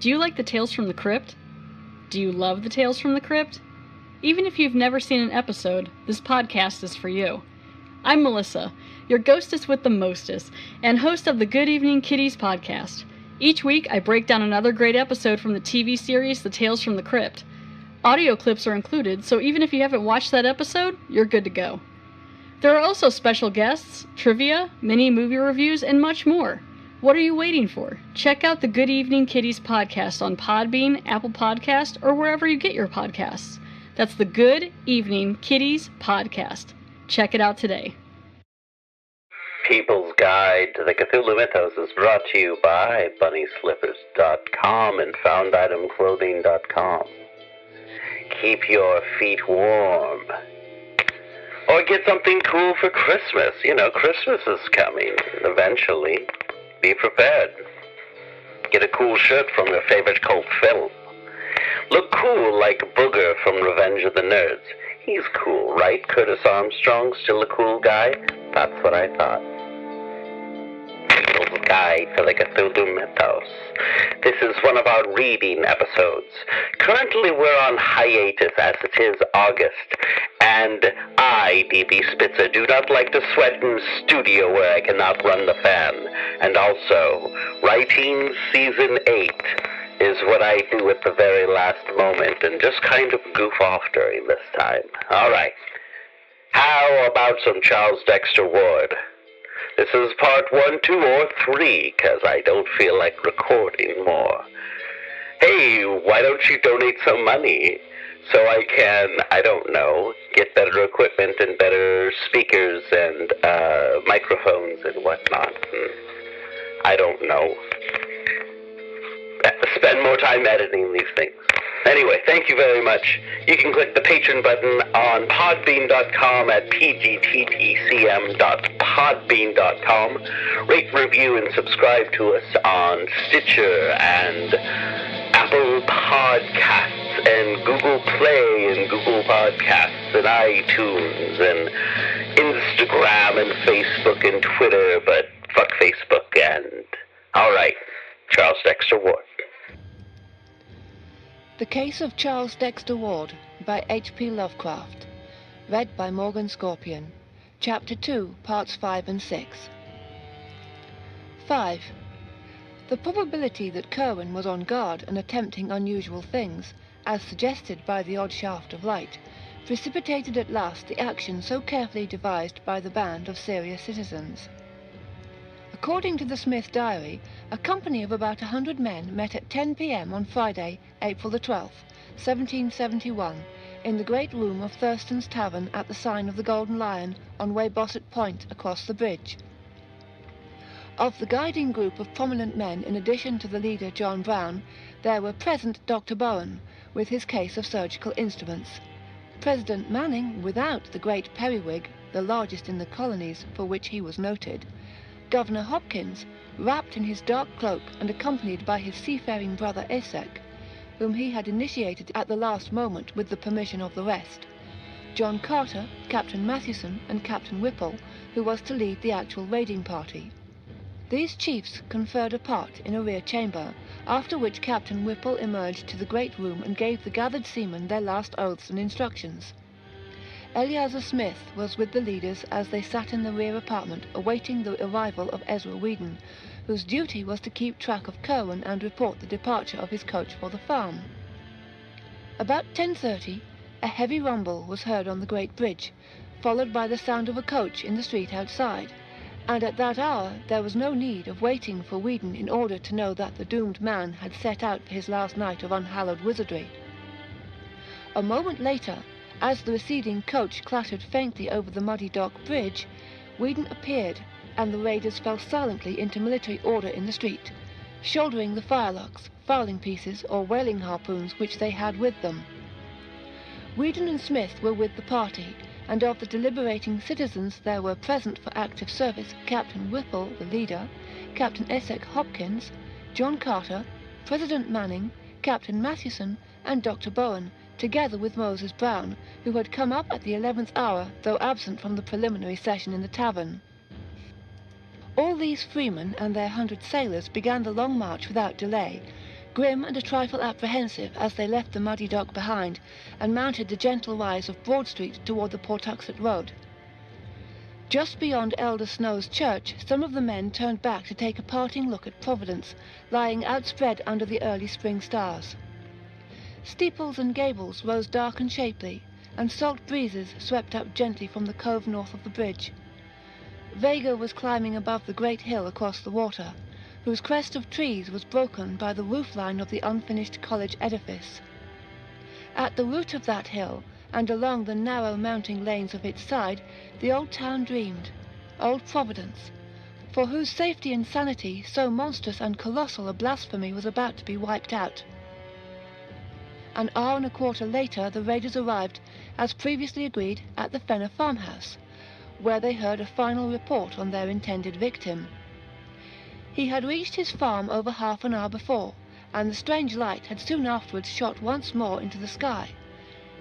Do you like the Tales from the Crypt? Do you love the Tales from the Crypt? Even if you've never seen an episode, this podcast is for you. I'm Melissa, your ghostess with the mostest, and host of the Good Evening Kiddies podcast. Each week, I break down another great episode from the TV series The Tales from the Crypt. Audio clips are included, so even if you haven't watched that episode, you're good to go. There are also special guests, trivia, mini movie reviews, and much more. What are you waiting for? Check out the Good Evening Kiddies podcast on Podbean, Apple Podcast, or wherever you get your podcasts. That's the Good Evening Kiddies podcast. Check it out today. People's Guide to the Cthulhu Mythos is brought to you by BunnySlippers.com and FoundItemClothing.com. Keep your feet warm. Or get something cool for Christmas. You know, Christmas is coming eventually. Be prepared. Get a cool shirt from your favorite cult film. Look cool like Booger from Revenge of the Nerds. He's cool, right? Curtis Armstrong, still a cool guy? That's what I thought. People's Guide to the Cthulhu Mythos. This is one of our reading episodes. Currently we're on hiatus as it is August, and I, D.B. Spitzer, do not like to sweat in studio where I cannot run the fan. And also, writing season 8 is what I do at the very last moment and just kind of goof off during this time. All right. How about some Charles Dexter Ward? This is part 1, 2, or 3, because I don't feel like recording more. Hey, why don't you donate some money so I can, I don't know, get better equipment and better speakers and microphones and whatnot. I don't know. Spend more time editing these things. Anyway, thank you very much. You can click the Patreon button on podbean.com at pgttcm.podbean.com. Rate, review, and subscribe to us on Stitcher and Apple Podcasts and Google Play and Google Podcasts and iTunes and Instagram and Facebook and Twitter, but fuck Facebook and... All right, Charles Dexter Ward. The Case of Charles Dexter Ward by H.P. Lovecraft. Read by Morgan Scorpion. Chapter 2, Parts 5 and 6. 5. The probability that Curwen was on guard and attempting unusual things, as suggested by the odd shaft of light, precipitated at last the action so carefully devised by the band of serious citizens. According to the Smith diary, a company of about 100 men met at 10 p.m. on Friday, April the 12th, 1771, in the great room of Thurston's Tavern at the sign of the Golden Lion on Weybosset Point across the bridge. Of the guiding group of prominent men, in addition to the leader John Brown, there were present Dr. Bowen, with his case of surgical instruments, President Manning without the great periwig, the largest in the colonies, for which he was noted, Governor Hopkins, wrapped in his dark cloak and accompanied by his seafaring brother Esek, whom he had initiated at the last moment with the permission of the rest, John Carter, Captain Mathewson, and Captain Whipple, who was to lead the actual raiding party. These chiefs conferred apart in a rear chamber, after which Captain Whipple emerged to the great room and gave the gathered seamen their last oaths and instructions. Eleazar Smith was with the leaders as they sat in the rear apartment awaiting the arrival of Ezra Whedon, whose duty was to keep track of Curwen and report the departure of his coach for the farm. About 10:30, a heavy rumble was heard on the great bridge, followed by the sound of a coach in the street outside, and at that hour there was no need of waiting for Whedon in order to know that the doomed man had set out for his last night of unhallowed wizardry. A moment later, as the receding coach clattered faintly over the muddy dock bridge, Whedon appeared, and the raiders fell silently into military order in the street, shouldering the firelocks, fowling pieces, or whaling harpoons which they had with them. Whedon and Smith were with the party, and of the deliberating citizens there were present for active service Captain Whipple, the leader, Captain Esek Hopkins, John Carter, President Manning, Captain Mathewson, and Dr. Bowen, together with Moses Brown, who had come up at the 11th hour, though absent from the preliminary session in the tavern. All these freemen and their 100 sailors began the long march without delay, grim and a trifle apprehensive as they left the muddy dock behind and mounted the gentle rise of Broad Street toward the Pawtuxet Road. Just beyond Elder Snow's church, some of the men turned back to take a parting look at Providence, lying outspread under the early spring stars. Steeples and gables rose dark and shapely, and salt breezes swept up gently from the cove north of the bridge. Vega was climbing above the great hill across the water, whose crest of trees was broken by the roofline of the unfinished college edifice. At the root of that hill, and along the narrow mounting lanes of its side, the old town dreamed, old Providence, for whose safety and sanity so monstrous and colossal a blasphemy was about to be wiped out. An hour and a quarter later the raiders arrived, as previously agreed, at the Fenner farmhouse, where they heard a final report on their intended victim. He had reached his farm over half an hour before, and the strange light had soon afterwards shot once more into the sky,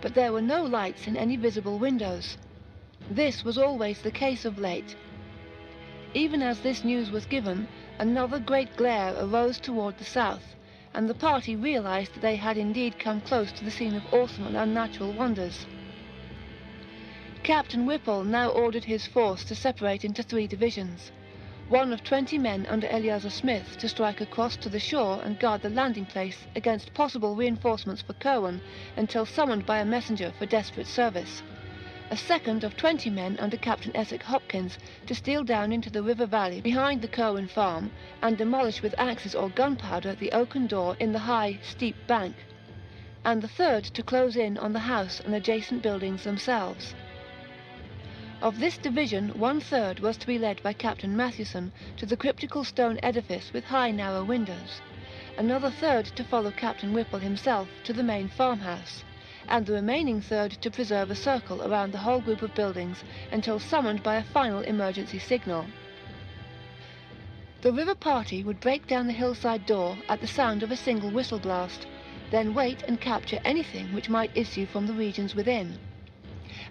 but there were no lights in any visible windows. This was always the case of late. Even as this news was given, another great glare arose toward the south, and the party realized that they had indeed come close to the scene of awesome and unnatural wonders. Captain Whipple now ordered his force to separate into 3 divisions, one of 20 men under Eleazar Smith to strike across to the shore and guard the landing place against possible reinforcements for Kirwan until summoned by a messenger for desperate service, a second of 20 men under Captain Essex Hopkins to steal down into the river valley behind the Kirwan farm and demolish with axes or gunpowder the oaken door in the high, steep bank, and the third to close in on the house and adjacent buildings themselves. Of this division, 1/3 was to be led by Captain Mathewson to the cryptical stone edifice with high narrow windows, another third to follow Captain Whipple himself to the main farmhouse, and the remaining third to preserve a circle around the whole group of buildings until summoned by a final emergency signal. The river party would break down the hillside door at the sound of a single whistle blast, then wait and capture anything which might issue from the regions within.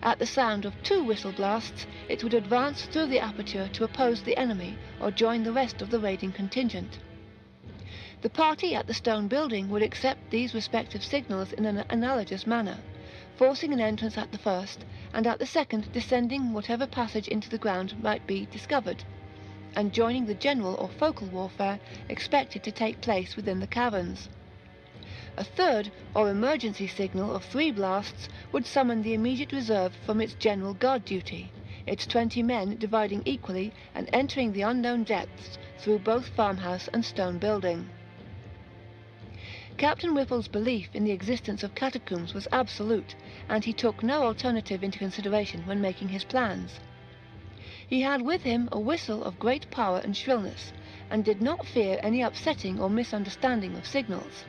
At the sound of 2 whistle blasts, it would advance through the aperture to oppose the enemy or join the rest of the raiding contingent. The party at the stone building would accept these respective signals in an analogous manner, forcing an entrance at the first, and at the second descending whatever passage into the ground might be discovered, and joining the general or focal warfare expected to take place within the caverns. A third, or emergency signal of 3 blasts, would summon the immediate reserve from its general guard duty, its 20 men dividing equally and entering the unknown depths through both farmhouse and stone building. Captain Whipple's belief in the existence of catacombs was absolute, and he took no alternative into consideration when making his plans. He had with him a whistle of great power and shrillness, and did not fear any upsetting or misunderstanding of signals.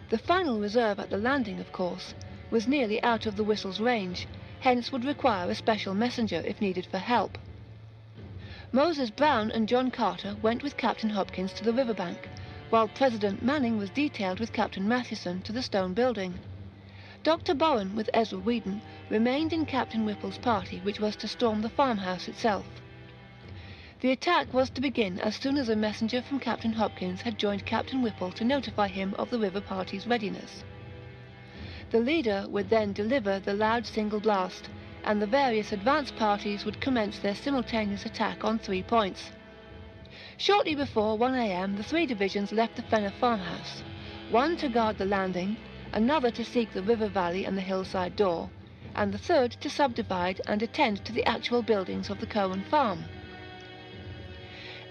The final reserve at the landing, of course, was nearly out of the whistle's range, hence would require a special messenger if needed for help. Moses Brown and John Carter went with Captain Hopkins to the riverbank, while President Manning was detailed with Captain Mathewson to the stone building. Dr. Bowen, with Ezra Whedon, remained in Captain Whipple's party, which was to storm the farmhouse itself. The attack was to begin as soon as a messenger from Captain Hopkins had joined Captain Whipple to notify him of the river party's readiness. The leader would then deliver the loud single blast, and the various advance parties would commence their simultaneous attack on 3 points. Shortly before 1 a.m. the 3 divisions left the Fenner farmhouse, one to guard the landing, another to seek the river valley and the hillside door, and the third to subdivide and attend to the actual buildings of the Kirwan farm.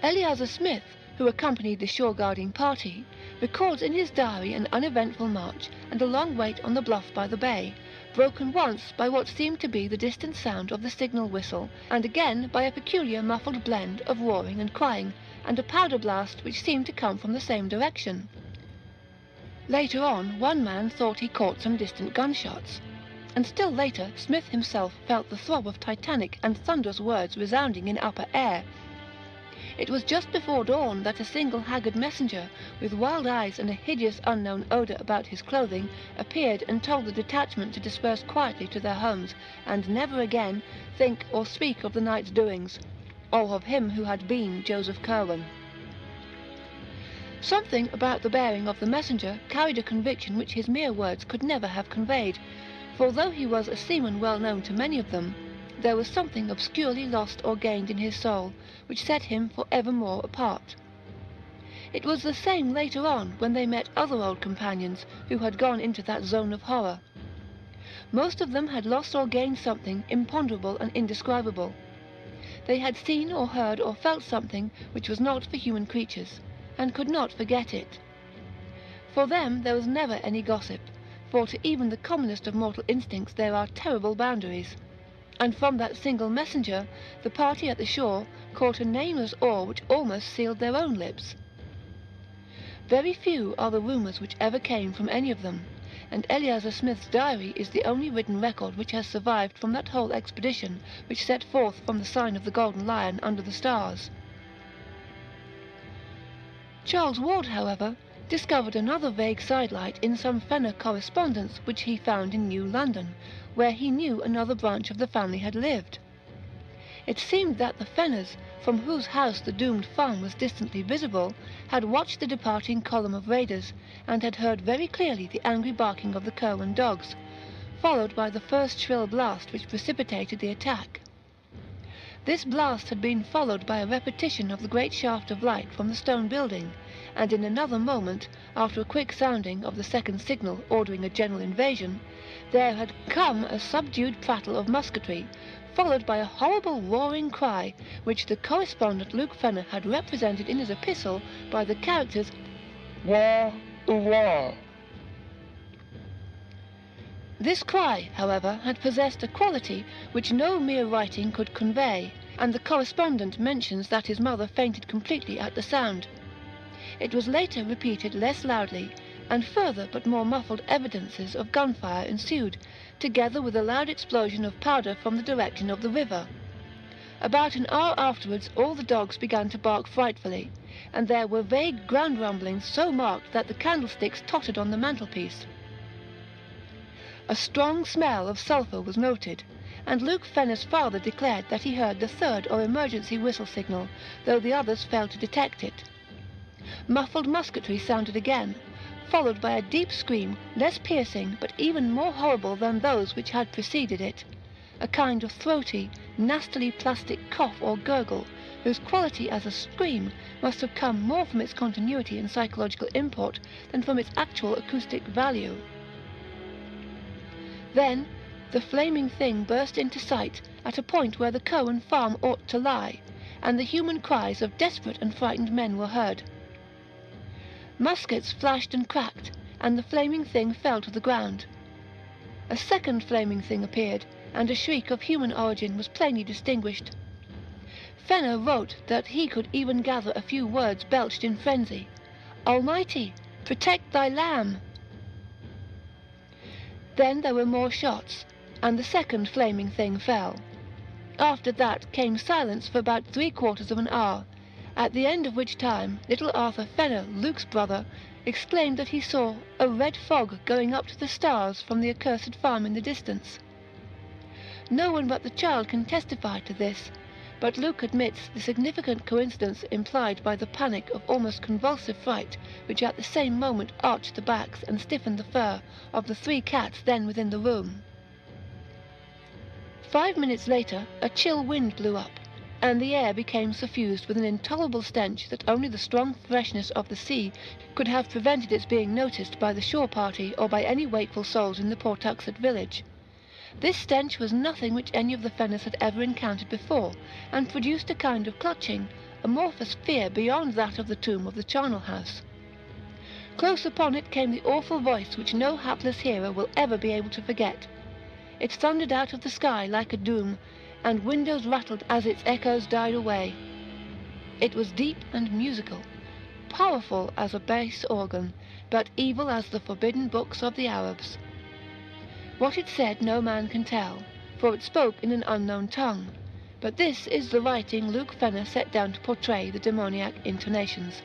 Eleazar Smith, who accompanied the shore-guarding party, records in his diary an uneventful march and a long wait on the bluff by the bay, broken once by what seemed to be the distant sound of the signal whistle, and again by a peculiar muffled blend of roaring and crying, and a powder blast which seemed to come from the same direction. Later on, one man thought he caught some distant gunshots, and still later Smith himself felt the throb of titanic and thunderous words resounding in upper air. It was just before dawn that a single haggard messenger, with wild eyes and a hideous unknown odour about his clothing, appeared and told the detachment to disperse quietly to their homes, and never again think or speak of the night's doings, or of him who had been Joseph Kirwan. Something about the bearing of the messenger carried a conviction which his mere words could never have conveyed, for although he was a seaman well known to many of them, there was something obscurely lost or gained in his soul which set him for evermore apart. It was the same later on when they met other old companions who had gone into that zone of horror. Most of them had lost or gained something imponderable and indescribable. They had seen or heard or felt something which was not for human creatures, and could not forget it. For them there was never any gossip, for to even the commonest of mortal instincts there are terrible boundaries, and from that single messenger the party at the shore caught a nameless awe which almost sealed their own lips. Very few are the rumours which ever came from any of them, and Eleazar Smith's diary is the only written record which has survived from that whole expedition which set forth from the sign of the Golden Lion under the stars. Charles Ward, however, discovered another vague sidelight in some Fenner correspondence which he found in New London, where he knew another branch of the family had lived. It seemed that the Fenners, from whose house the doomed farm was distantly visible, had watched the departing column of raiders, and had heard very clearly the angry barking of the Curwen dogs, followed by the first shrill blast which precipitated the attack. This blast had been followed by a repetition of the great shaft of light from the stone building, and in another moment, after a quick sounding of the second signal ordering a general invasion, there had come a subdued prattle of musketry, followed by a horrible roaring cry, which the correspondent Luke Fenner had represented in his epistle by the characters "Wah, wah." This cry, however, had possessed a quality which no mere writing could convey, and the correspondent mentions that his mother fainted completely at the sound. It was later repeated less loudly, and further but more muffled evidences of gunfire ensued, together with a loud explosion of powder from the direction of the river. About an hour afterwards all the dogs began to bark frightfully, and there were vague ground rumblings so marked that the candlesticks tottered on the mantelpiece. A strong smell of sulphur was noted, and Luke Fenner's father declared that he heard the third or emergency whistle signal, though the others failed to detect it. Muffled musketry sounded again, followed by a deep scream, less piercing but even more horrible than those which had preceded it, a kind of throaty, nastily plastic cough or gurgle, whose quality as a scream must have come more from its continuity and psychological import than from its actual acoustic value. Then the flaming thing burst into sight at a point where the Curwen farm ought to lie, and the human cries of desperate and frightened men were heard. Muskets flashed and cracked, and the flaming thing fell to the ground. A second flaming thing appeared, and a shriek of human origin was plainly distinguished. Fenner wrote that he could even gather a few words belched in frenzy. "Almighty, protect thy lamb!" Then there were more shots, and the second flaming thing fell. After that came silence for about 3/4 of an hour, at the end of which time little Arthur Fenner, Luke's brother, exclaimed that he saw a red fog going up to the stars from the accursed farm in the distance. No one but the child can testify to this, but Luke admits the significant coincidence implied by the panic of almost convulsive fright which at the same moment arched the backs and stiffened the fur of the 3 cats then within the room. 5 minutes later a chill wind blew up, and the air became suffused with an intolerable stench that only the strong freshness of the sea could have prevented its being noticed by the shore party or by any wakeful souls in the Pawtuxet village. This stench was nothing which any of the Fenners had ever encountered before, and produced a kind of clutching, amorphous fear beyond that of the tomb of the charnel house. Close upon it came the awful voice which no hapless hearer will ever be able to forget. It thundered out of the sky like a doom, and windows rattled as its echoes died away. It was deep and musical, powerful as a bass organ, but evil as the forbidden books of the Arabs. What it said no man can tell, for it spoke in an unknown tongue, but this is the writing Luke Fenner set down to portray the demoniac intonations.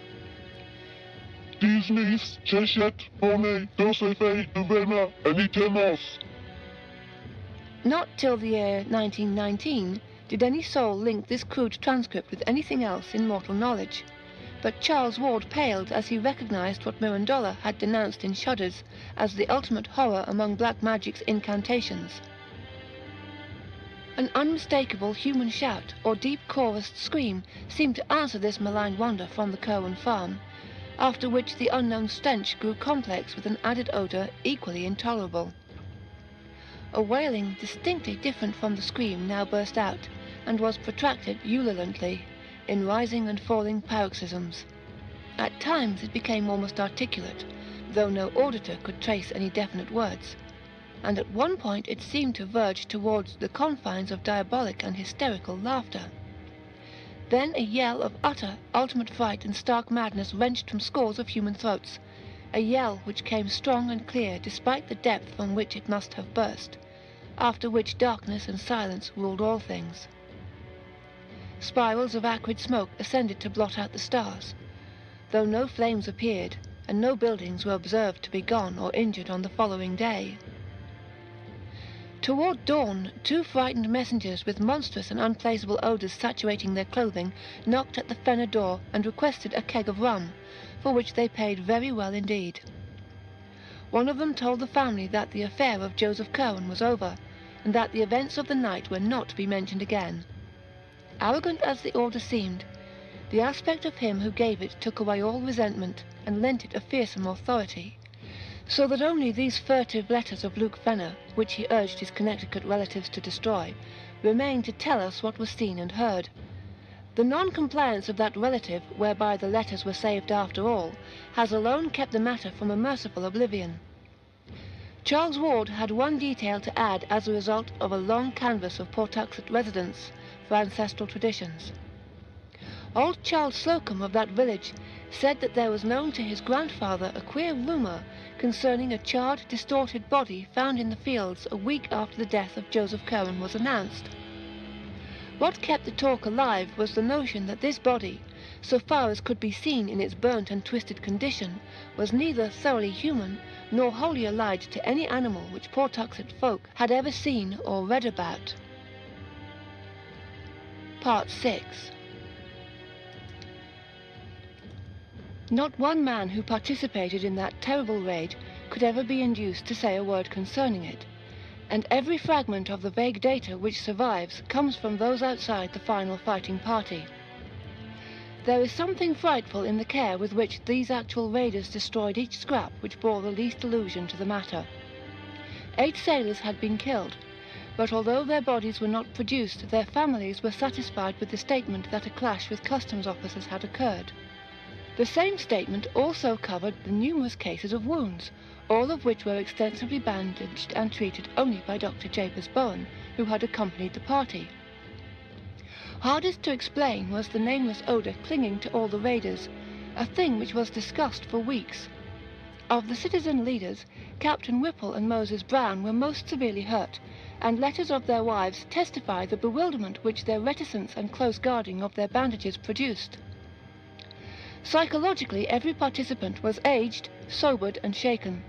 Disney's Cheshet Bone Dosefe Duvena Elitemos. Not till the year 1919 did any soul link this crude transcript with anything else in mortal knowledge, but Charles Ward paled as he recognized what Mirandola had denounced in Shudders as the ultimate horror among black magic's incantations. An unmistakable human shout or deep chorused scream seemed to answer this malign wonder from the Curwen farm, after which the unknown stench grew complex with an added odour equally intolerable. A wailing distinctly different from the scream now burst out, and was protracted ululantly, in rising and falling paroxysms. At times it became almost articulate, though no auditor could trace any definite words, and at one point it seemed to verge towards the confines of diabolic and hysterical laughter. Then a yell of utter, ultimate fright and stark madness wrenched from scores of human throats, a yell which came strong and clear despite the depth from which it must have burst, after which darkness and silence ruled all things. Spirals of acrid smoke ascended to blot out the stars, though no flames appeared, and no buildings were observed to be gone or injured on the following day. Toward dawn, 2 frightened messengers with monstrous and unplaceable odours saturating their clothing knocked at the Fenner door and requested a keg of rum, for which they paid very well indeed. One of them told the family that the affair of Joseph Curwen was over, and that the events of the night were not to be mentioned again. Arrogant as the order seemed, the aspect of him who gave it took away all resentment and lent it a fearsome authority, so that only these furtive letters of Luke Fenner, which he urged his Connecticut relatives to destroy, remained to tell us what was seen and heard. The non-compliance of that relative, whereby the letters were saved after all, has alone kept the matter from a merciful oblivion. Charles Ward had one detail to add as a result of a long canvass of Pawtuxet residents for ancestral traditions. Old Charles Slocum of that village said that there was known to his grandfather a queer rumour concerning a charred, distorted body found in the fields a week after the death of Joseph Curwen was announced. What kept the talk alive was the notion that this body, so far as could be seen in its burnt and twisted condition, was neither thoroughly human nor wholly allied to any animal which Pawtuxet folk had ever seen or read about. Part 6. Not one man who participated in that terrible raid could ever be induced to say a word concerning it, and every fragment of the vague data which survives comes from those outside the final fighting party. There is something frightful in the care with which these actual raiders destroyed each scrap which bore the least allusion to the matter. 8 sailors had been killed, but although their bodies were not produced, their families were satisfied with the statement that a clash with customs officers had occurred. The same statement also covered the numerous cases of wounds, all of which were extensively bandaged and treated only by Dr. Japers Bowen, who had accompanied the party. Hardest to explain was the nameless odour clinging to all the raiders, a thing which was discussed for weeks. Of the citizen leaders, Captain Whipple and Moses Brown were most severely hurt, and letters of their wives testify the bewilderment which their reticence and close guarding of their bandages produced. Psychologically, every participant was aged, sobered, and shaken.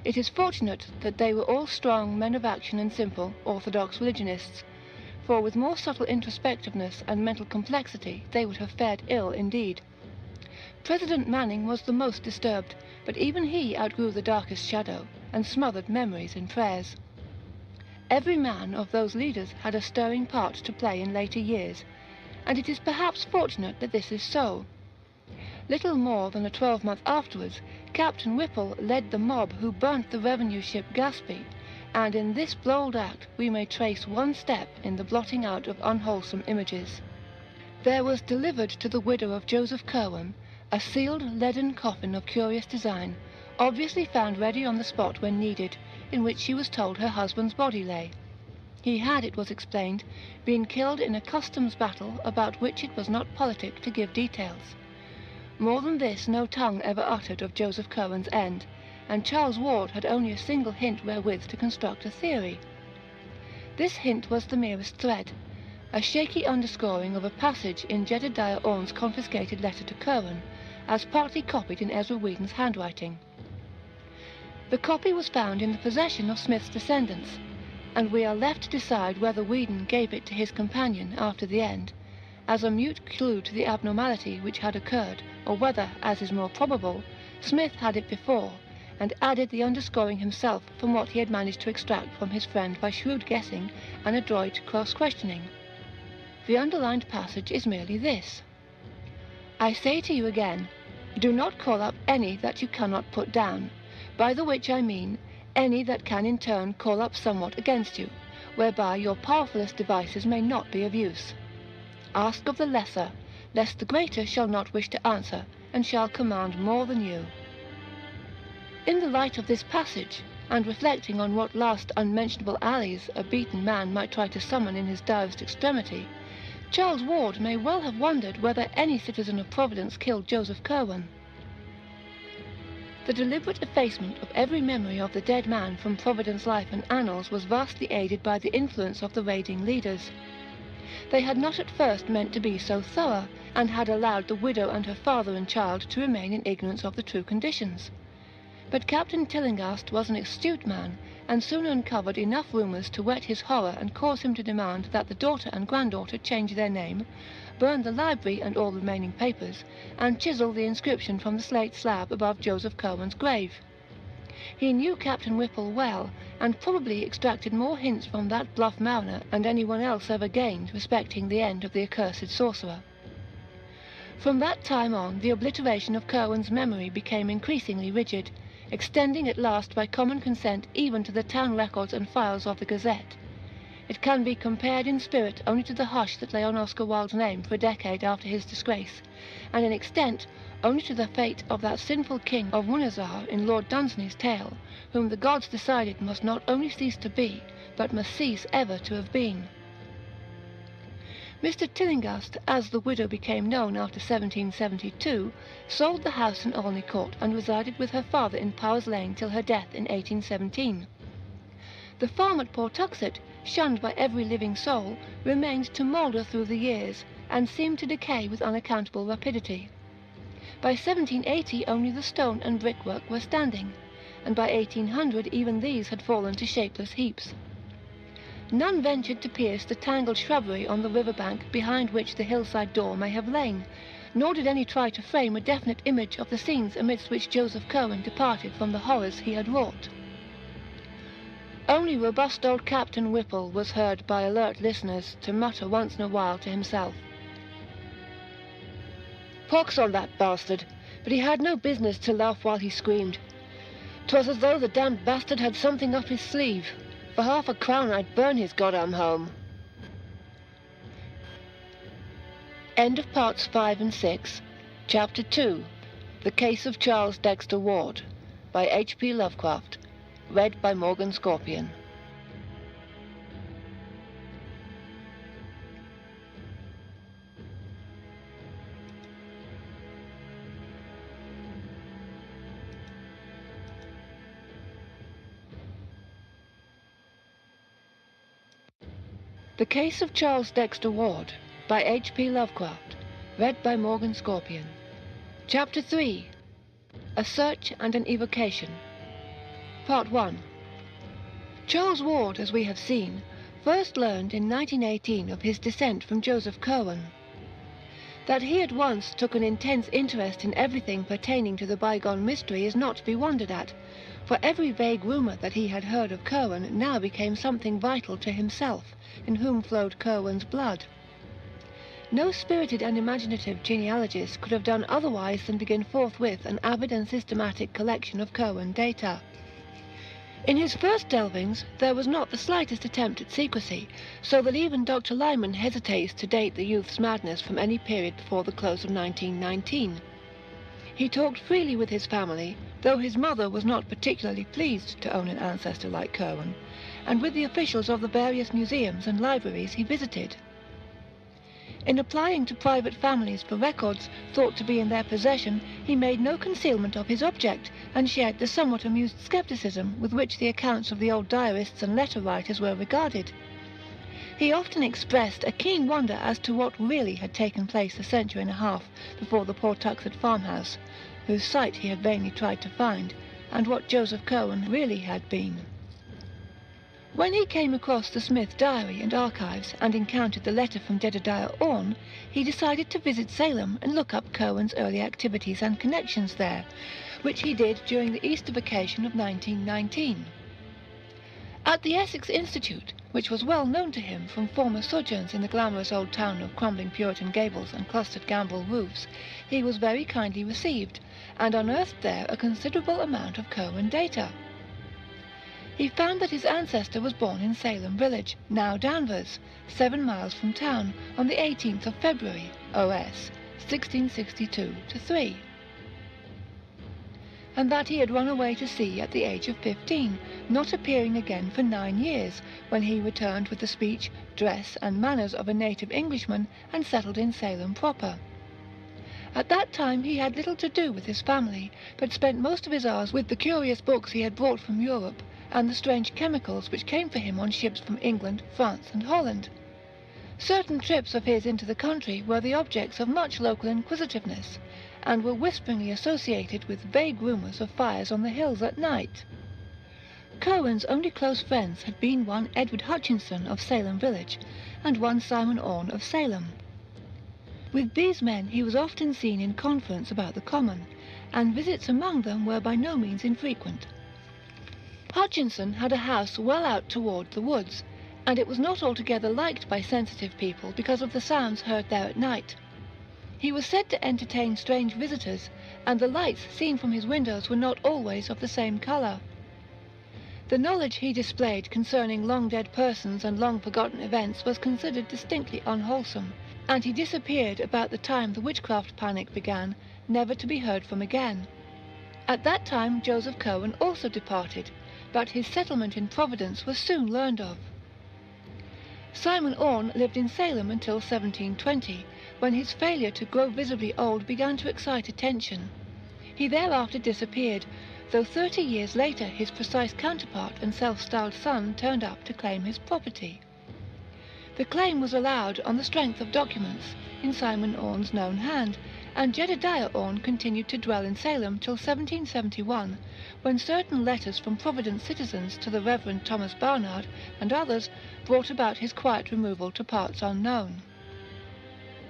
It is fortunate that they were all strong men of action and simple, orthodox religionists, for with more subtle introspectiveness and mental complexity they would have fared ill indeed. President Manning was the most disturbed, but even he outgrew the darkest shadow, and smothered memories in prayers. Every man of those leaders had a stirring part to play in later years, and it is perhaps fortunate that this is so. Little more than a 12-month afterwards, Captain Whipple led the mob who burnt the revenue ship Gaspee, and in this bold act we may trace one step in the blotting out of unwholesome images. There was delivered to the widow of Joseph Curwen a sealed leaden coffin of curious design, obviously found ready on the spot when needed, in which she was told her husband's body lay. He had, it was explained, been killed in a customs battle about which it was not politic to give details. More than this no tongue ever uttered of Joseph Curwen's end, and Charles Ward had only a single hint wherewith to construct a theory. This hint was the merest thread, a shaky underscoring of a passage in Jedediah Orne's confiscated letter to Curwen, as partly copied in Ezra Whedon's handwriting. The copy was found in the possession of Smith's descendants, and we are left to decide whether Whedon gave it to his companion after the end, as a mute clue to the abnormality which had occurred, or whether, as is more probable, Smith had it before, and added the underscoring himself from what he had managed to extract from his friend by shrewd guessing and adroit cross-questioning. The underlined passage is merely this: "I say to you again, do not call up any that you cannot put down, by the which I mean any that can in turn call up somewhat against you, whereby your powerfulest devices may not be of use. Ask of the lesser, lest the greater shall not wish to answer, and shall command more than you." In the light of this passage, and reflecting on what last unmentionable allies a beaten man might try to summon in his direst extremity, Charles Ward may well have wondered whether any citizen of Providence killed Joseph Curwen. The deliberate effacement of every memory of the dead man from Providence life and annals was vastly aided by the influence of the raiding leaders. They had not at first meant to be so thorough, and had allowed the widow and her father and child to remain in ignorance of the true conditions. But Captain Tillinghast was an astute man, and soon uncovered enough rumours to whet his horror and cause him to demand that the daughter and granddaughter change their name, burn the library and all remaining papers, and chisel the inscription from the slate slab above Joseph Curwen's grave. He knew Captain Whipple well, and probably extracted more hints from that bluff mariner than anyone else ever gained respecting the end of the accursed sorcerer. From that time on, the obliteration of Curwen's memory became increasingly rigid, extending at last by common consent even to the town records and files of the Gazette. It can be compared in spirit only to the hush that lay on Oscar Wilde's name for a decade after his disgrace, and in extent only to the fate of that sinful king of Wunazar in Lord Dunsany's tale, whom the gods decided must not only cease to be, but must cease ever to have been. Mr. Tillinghast, as the widow became known after 1772, sold the house in Olney Court and resided with her father in Powers Lane till her death in 1817. The farm at Pawtuxet, shunned by every living soul, remained to moulder through the years, and seemed to decay with unaccountable rapidity. By 1780 only the stone and brickwork were standing, and by 1800 even these had fallen to shapeless heaps. None ventured to pierce the tangled shrubbery on the river bank behind which the hillside door may have lain, nor did any try to frame a definite image of the scenes amidst which Joseph Curwen departed from the horrors he had wrought. Only robust old Captain Whipple was heard by alert listeners to mutter once in a while to himself, "Pox on that bastard, but he had no business to laugh while he screamed. 'Twas as though the damned bastard had something up his sleeve. For £50 I'd burn his goddamn home." End of parts 5 and 6, Chapter 2, The Case of Charles Dexter Ward, by H.P. Lovecraft, read by Morgan Scorpion. The Case of Charles Dexter Ward, by H.P. Lovecraft, read by Morgan Scorpion. Chapter 3, A Search and an Evocation. Part 1. Charles Ward, as we have seen, first learned in 1918 of his descent from Joseph Curwen. That he at once took an intense interest in everything pertaining to the bygone mystery is not to be wondered at, for every vague rumour that he had heard of Curwen now became something vital to himself, in whom flowed Curwen's blood. No spirited and imaginative genealogist could have done otherwise than begin forthwith an avid and systematic collection of Curwen data. In his first delvings there was not the slightest attempt at secrecy, so that even Dr. Lyman hesitates to date the youth's madness from any period before the close of 1919. He talked freely with his family, though his mother was not particularly pleased to own an ancestor like Curwen, and with the officials of the various museums and libraries he visited. In applying to private families for records thought to be in their possession, he made no concealment of his object, and shared the somewhat amused scepticism with which the accounts of the old diarists and letter writers were regarded. He often expressed a keen wonder as to what really had taken place a century and a half before the Pawtuxet farmhouse, whose site he had vainly tried to find, and what Joseph Curwen really had been. When he came across the Smith diary and archives and encountered the letter from Jedediah Orne, he decided to visit Salem and look up Curwen's early activities and connections there, which he did during the Easter vacation of 1919. At the Essex Institute, which was well known to him from former sojourns in the glamorous old town of crumbling Puritan gables and clustered gambrel roofs, he was very kindly received, and unearthed there a considerable amount of Curwen data. He found that his ancestor was born in Salem Village, now Danvers, 7 miles from town, on the 18th of February, OS, 1662-3. And that he had run away to sea at the age of 15, not appearing again for 9 years, when he returned with the speech, dress, and manners of a native Englishman, and settled in Salem proper. At that time he had little to do with his family, but spent most of his hours with the curious books he had brought from Europe, and the strange chemicals which came for him on ships from England, France, and Holland. Certain trips of his into the country were the objects of much local inquisitiveness, and were whisperingly associated with vague rumours of fires on the hills at night. Curwen's only close friends had been one Edward Hutchinson of Salem Village, and one Simon Orne of Salem. With these men he was often seen in conference about the common, and visits among them were by no means infrequent. Hutchinson had a house well out toward the woods, and it was not altogether liked by sensitive people because of the sounds heard there at night. He was said to entertain strange visitors, and the lights seen from his windows were not always of the same colour. The knowledge he displayed concerning long-dead persons and long-forgotten events was considered distinctly unwholesome, and he disappeared about the time the witchcraft panic began, never to be heard from again. At that time Joseph Curwen also departed, but his settlement in Providence was soon learned of. Simon Orne lived in Salem until 1720, when his failure to grow visibly old began to excite attention. He thereafter disappeared, though 30 years later his precise counterpart and self-styled son turned up to claim his property. The claim was allowed on the strength of documents in Simon Orne's known hand, and Jedediah Orne continued to dwell in Salem till 1771, when certain letters from Providence citizens to the Reverend Thomas Barnard and others brought about his quiet removal to parts unknown.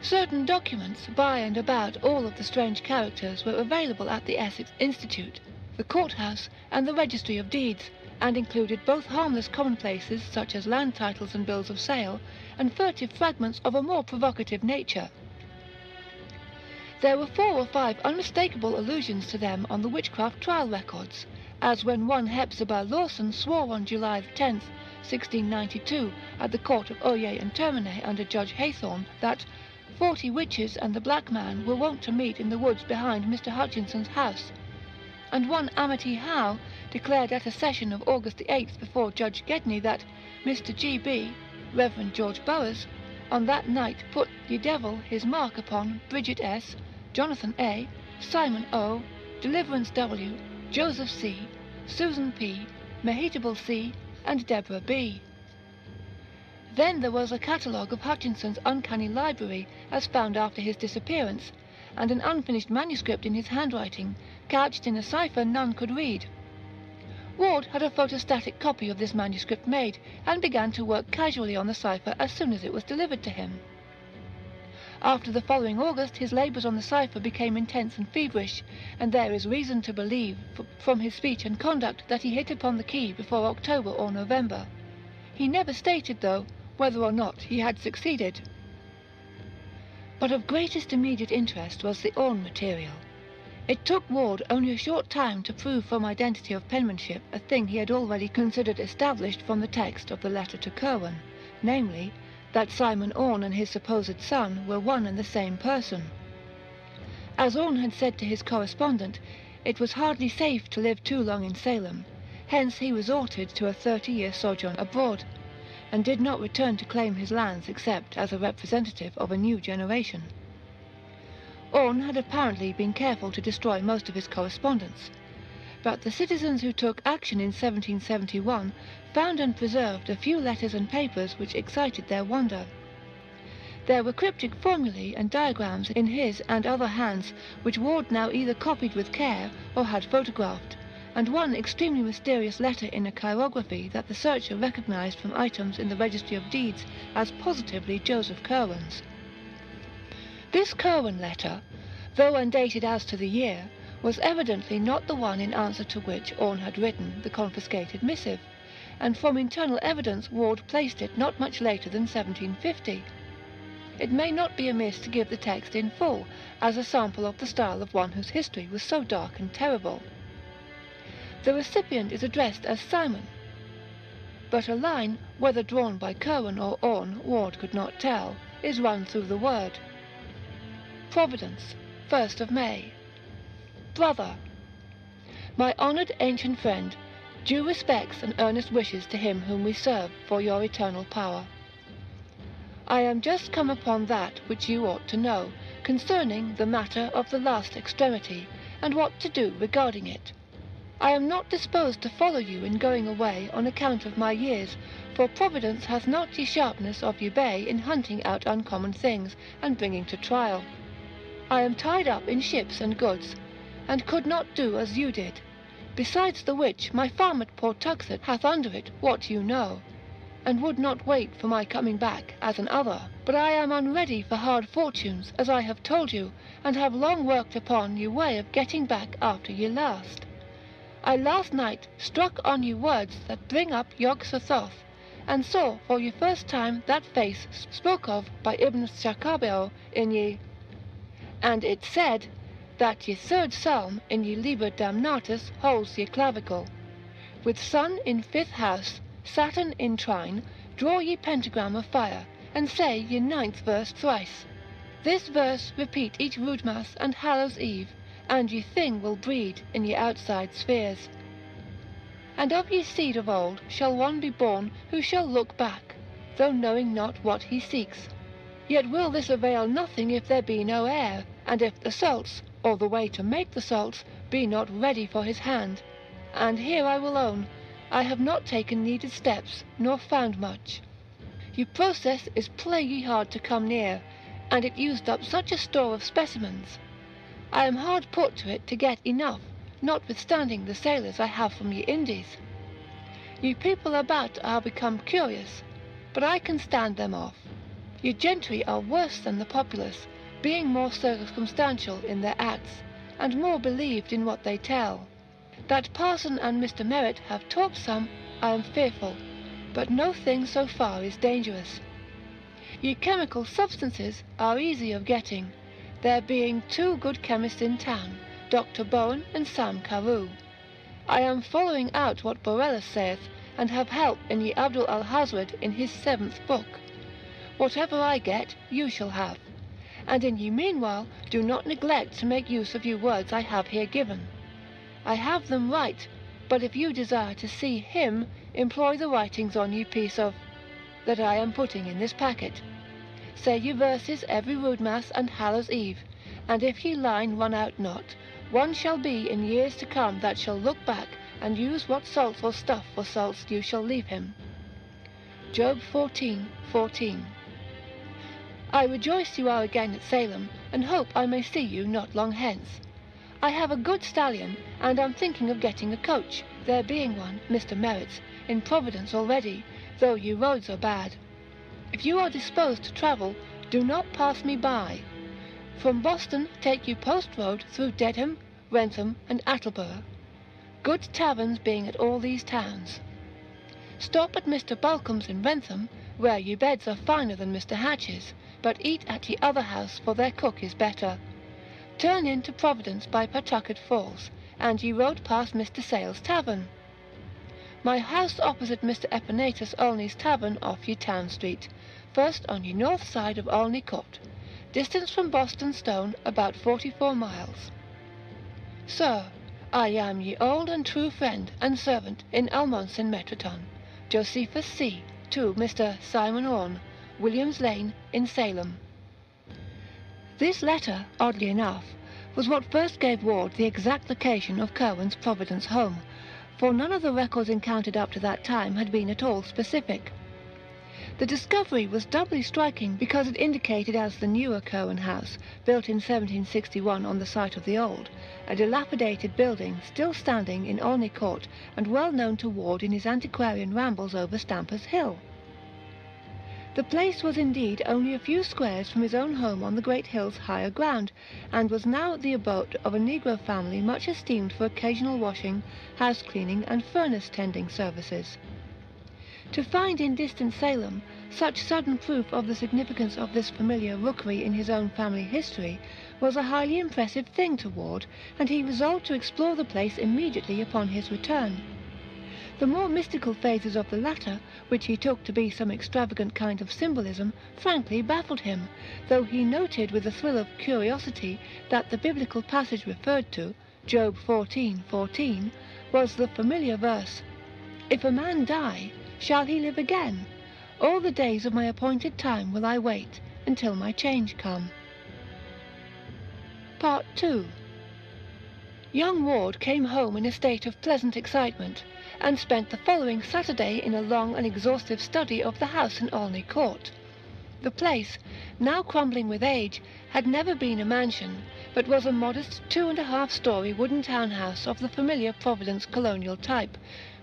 Certain documents by and about all of the strange characters were available at the Essex Institute, the courthouse, and the registry of deeds, and included both harmless commonplaces such as land titles and bills of sale, and furtive fragments of a more provocative nature. There were 4 or 5 unmistakable allusions to them on the witchcraft trial records, as when one Hepzibah Lawson swore on July 10, 1692, at the court of Oyer and Termine under Judge Haythorne, that 40 witches and the black man were wont to meet in the woods behind Mr. Hutchinson's house, and one Amity Howe declared at a session of August 8th before Judge Gedney that Mr. G.B., Reverend George Burroughs, on that night put the devil his mark upon Bridget S., Jonathan A., Simon O., Deliverance W., Joseph C., Susan P., Mehitable C., and Deborah B. Then there was a catalogue of Hutchinson's uncanny library as found after his disappearance, and an unfinished manuscript in his handwriting, couched in a cipher none could read. Ward had a photostatic copy of this manuscript made, and began to work casually on the cipher as soon as it was delivered to him. After the following August his labours on the cipher became intense and feverish, and there is reason to believe, from his speech and conduct, that he hit upon the key before October or November. He never stated, though, whether or not he had succeeded. But of greatest immediate interest was the Orne material. It took Ward only a short time to prove from identity of penmanship a thing he had already considered established from the text of the letter to Curwen, namely, that Simon Orne and his supposed son were one and the same person. As Orne had said to his correspondent, it was hardly safe to live too long in Salem, hence he resorted to a 30-year sojourn abroad, and did not return to claim his lands except as a representative of a new generation. Orne had apparently been careful to destroy most of his correspondence, but the citizens who took action in 1771 found and preserved a few letters and papers which excited their wonder. There were cryptic formulae and diagrams in his and other hands which Ward now either copied with care or had photographed, and one extremely mysterious letter in a chirography that the searcher recognized from items in the Registry of Deeds as positively Joseph Curwen's. This Curwen letter, though undated as to the year, was evidently not the one in answer to which Orne had written the confiscated missive, and from internal evidence Ward placed it not much later than 1750. It may not be amiss to give the text in full, as a sample of the style of one whose history was so dark and terrible. The recipient is addressed as Simon, but a line, whether drawn by Curwen or Orne, Ward could not tell, is run through the word. Providence, 1st of May. Brother, my honoured ancient friend, due respects and earnest wishes to him whom we serve for your eternal power. I am just come upon that which you ought to know, concerning the matter of the last extremity, and what to do regarding it. I am not disposed to follow you in going away on account of my years, for Providence hath not ye sharpness of ye bay in hunting out uncommon things, and bringing to trial. I am tied up in ships and goods, and could not do as you did. Besides the which, my farm at Pawtuxet hath under it what you know, and would not wait for my coming back as an other. But I am unready for hard fortunes, as I have told you, and have long worked upon ye way of getting back after ye last. I last night struck on ye words that bring up Yog Sothoth, and saw for ye first time that face spoke of by Ibn Shakabeo in ye, and it said that ye third psalm in ye Liber Damnatus holds ye clavicle. With sun in 5th house, Saturn in trine, draw ye pentagram of fire, and say ye 9th verse thrice. This verse repeat each Roodmas and Hallows Eve, and ye thing will breed in ye outside spheres. And of ye seed of old shall one be born who shall look back, though knowing not what he seeks. Yet will this avail nothing if there be no heir, and if the salts, or the way to make the salts, be not ready for his hand. And here I will own, I have not taken needed steps, nor found much. Ye process is plaguy hard to come near, and it used up such a store of specimens. I am hard put to it to get enough, notwithstanding the sailors I have from ye Indies. Ye people about are become curious, but I can stand them off. Ye gentry are worse than the populace, being more circumstantial in their acts, and more believed in what they tell. That Parson and Mr. Merritt have talked some, I am fearful, but no thing so far is dangerous. Ye chemical substances are easy of getting, there being 2 good chemists in town, Dr. Bowen and Sam Carew. I am following out what Borellus saith, and have help in ye Abdul al-Hazred in his 7th book. Whatever I get, you shall have. And in ye meanwhile do not neglect to make use of ye words I have here given. I have them right, but if you desire to see him, employ the writings on ye piece of that I am putting in this packet. Say ye verses every Roodmas and Hallows Eve, and if ye line run out not, one shall be in years to come that shall look back, and use what salts or stuff for salts you shall leave him. Job 14:14. I rejoice you are again at Salem, and hope I may see you not long hence. I have a good stallion, and am thinking of getting a coach, there being one, Mr. Merritt's, in Providence already, though ye roads are bad. If you are disposed to travel, do not pass me by. From Boston take you post road through Dedham, Wrentham, and Attleborough, good taverns being at all these towns. Stop at Mr. Balcom's in Wrentham, where ye beds are finer than Mr. Hatch's, but eat at ye other house, for their cook is better. Turn in to Providence by Pawtucket Falls, and ye rode past Mr. Sale's tavern. My house opposite Mr. Epinetus Olney's tavern off ye Town Street, first on ye north side of Olney Court, distance from Boston Stone about 44 miles. Sir, I am ye old and true friend and servant in Almonson Metroton, Josephus C. to Mr. Simon Orne, Williams Lane, in Salem. This letter, oddly enough, was what first gave Ward the exact location of Curwen's Providence home, for none of the records encountered up to that time had been at all specific. The discovery was doubly striking because it indicated as the newer Cowan house, built in 1761 on the site of the old, a dilapidated building still standing in Olney Court and well known to Ward in his antiquarian rambles over Stamper's Hill. The place was indeed only a few squares from his own home on the Great Hill's higher ground, and was now the abode of a Negro family much esteemed for occasional washing, house cleaning, and furnace tending services. To find in distant Salem such sudden proof of the significance of this familiar rookery in his own family history was a highly impressive thing to Ward, and he resolved to explore the place immediately upon his return. The more mystical phases of the latter, which he took to be some extravagant kind of symbolism, frankly baffled him, though he noted with a thrill of curiosity that the biblical passage referred to, Job 14:14, was the familiar verse, "If a man die, shall he live again? All the days of my appointed time will I wait, until my change come." Part 2. Young Ward came home in a state of pleasant excitement, and spent the following Saturday in a long and exhaustive study of the house in Olney Court. The place, now crumbling with age, had never been a mansion, but was a modest 2.5-story wooden townhouse of the familiar Providence colonial type,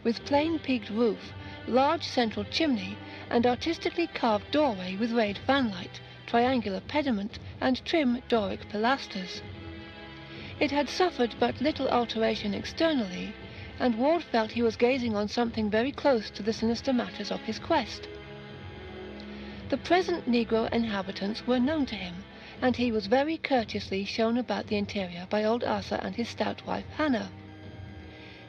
with plain peaked roof, large central chimney, and artistically carved doorway with rayed fanlight, triangular pediment, and trim Doric pilasters. It had suffered but little alteration externally, and Ward felt he was gazing on something very close to the sinister matters of his quest. The present Negro inhabitants were known to him, and he was very courteously shown about the interior by old Asa and his stout wife Hannah.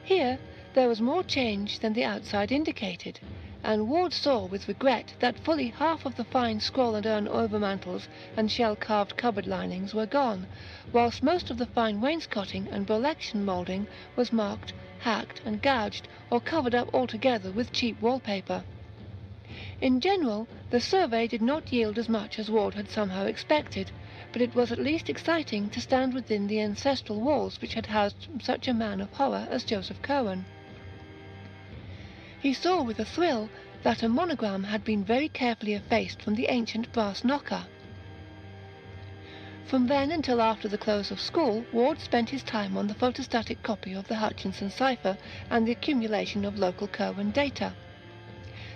Here there was more change than the outside indicated, and Ward saw with regret that fully half of the fine scroll and urn overmantels and shell-carved cupboard linings were gone, whilst most of the fine wainscoting and burlection moulding was marked, hacked, and gouged, or covered up altogether with cheap wallpaper. In general, the survey did not yield as much as Ward had somehow expected, but it was at least exciting to stand within the ancestral walls which had housed such a man of horror as Joseph Cowan. He saw with a thrill that a monogram had been very carefully effaced from the ancient brass knocker. From then until after the close of school, Ward spent his time on the photostatic copy of the Hutchinson cipher and the accumulation of local Cowan data.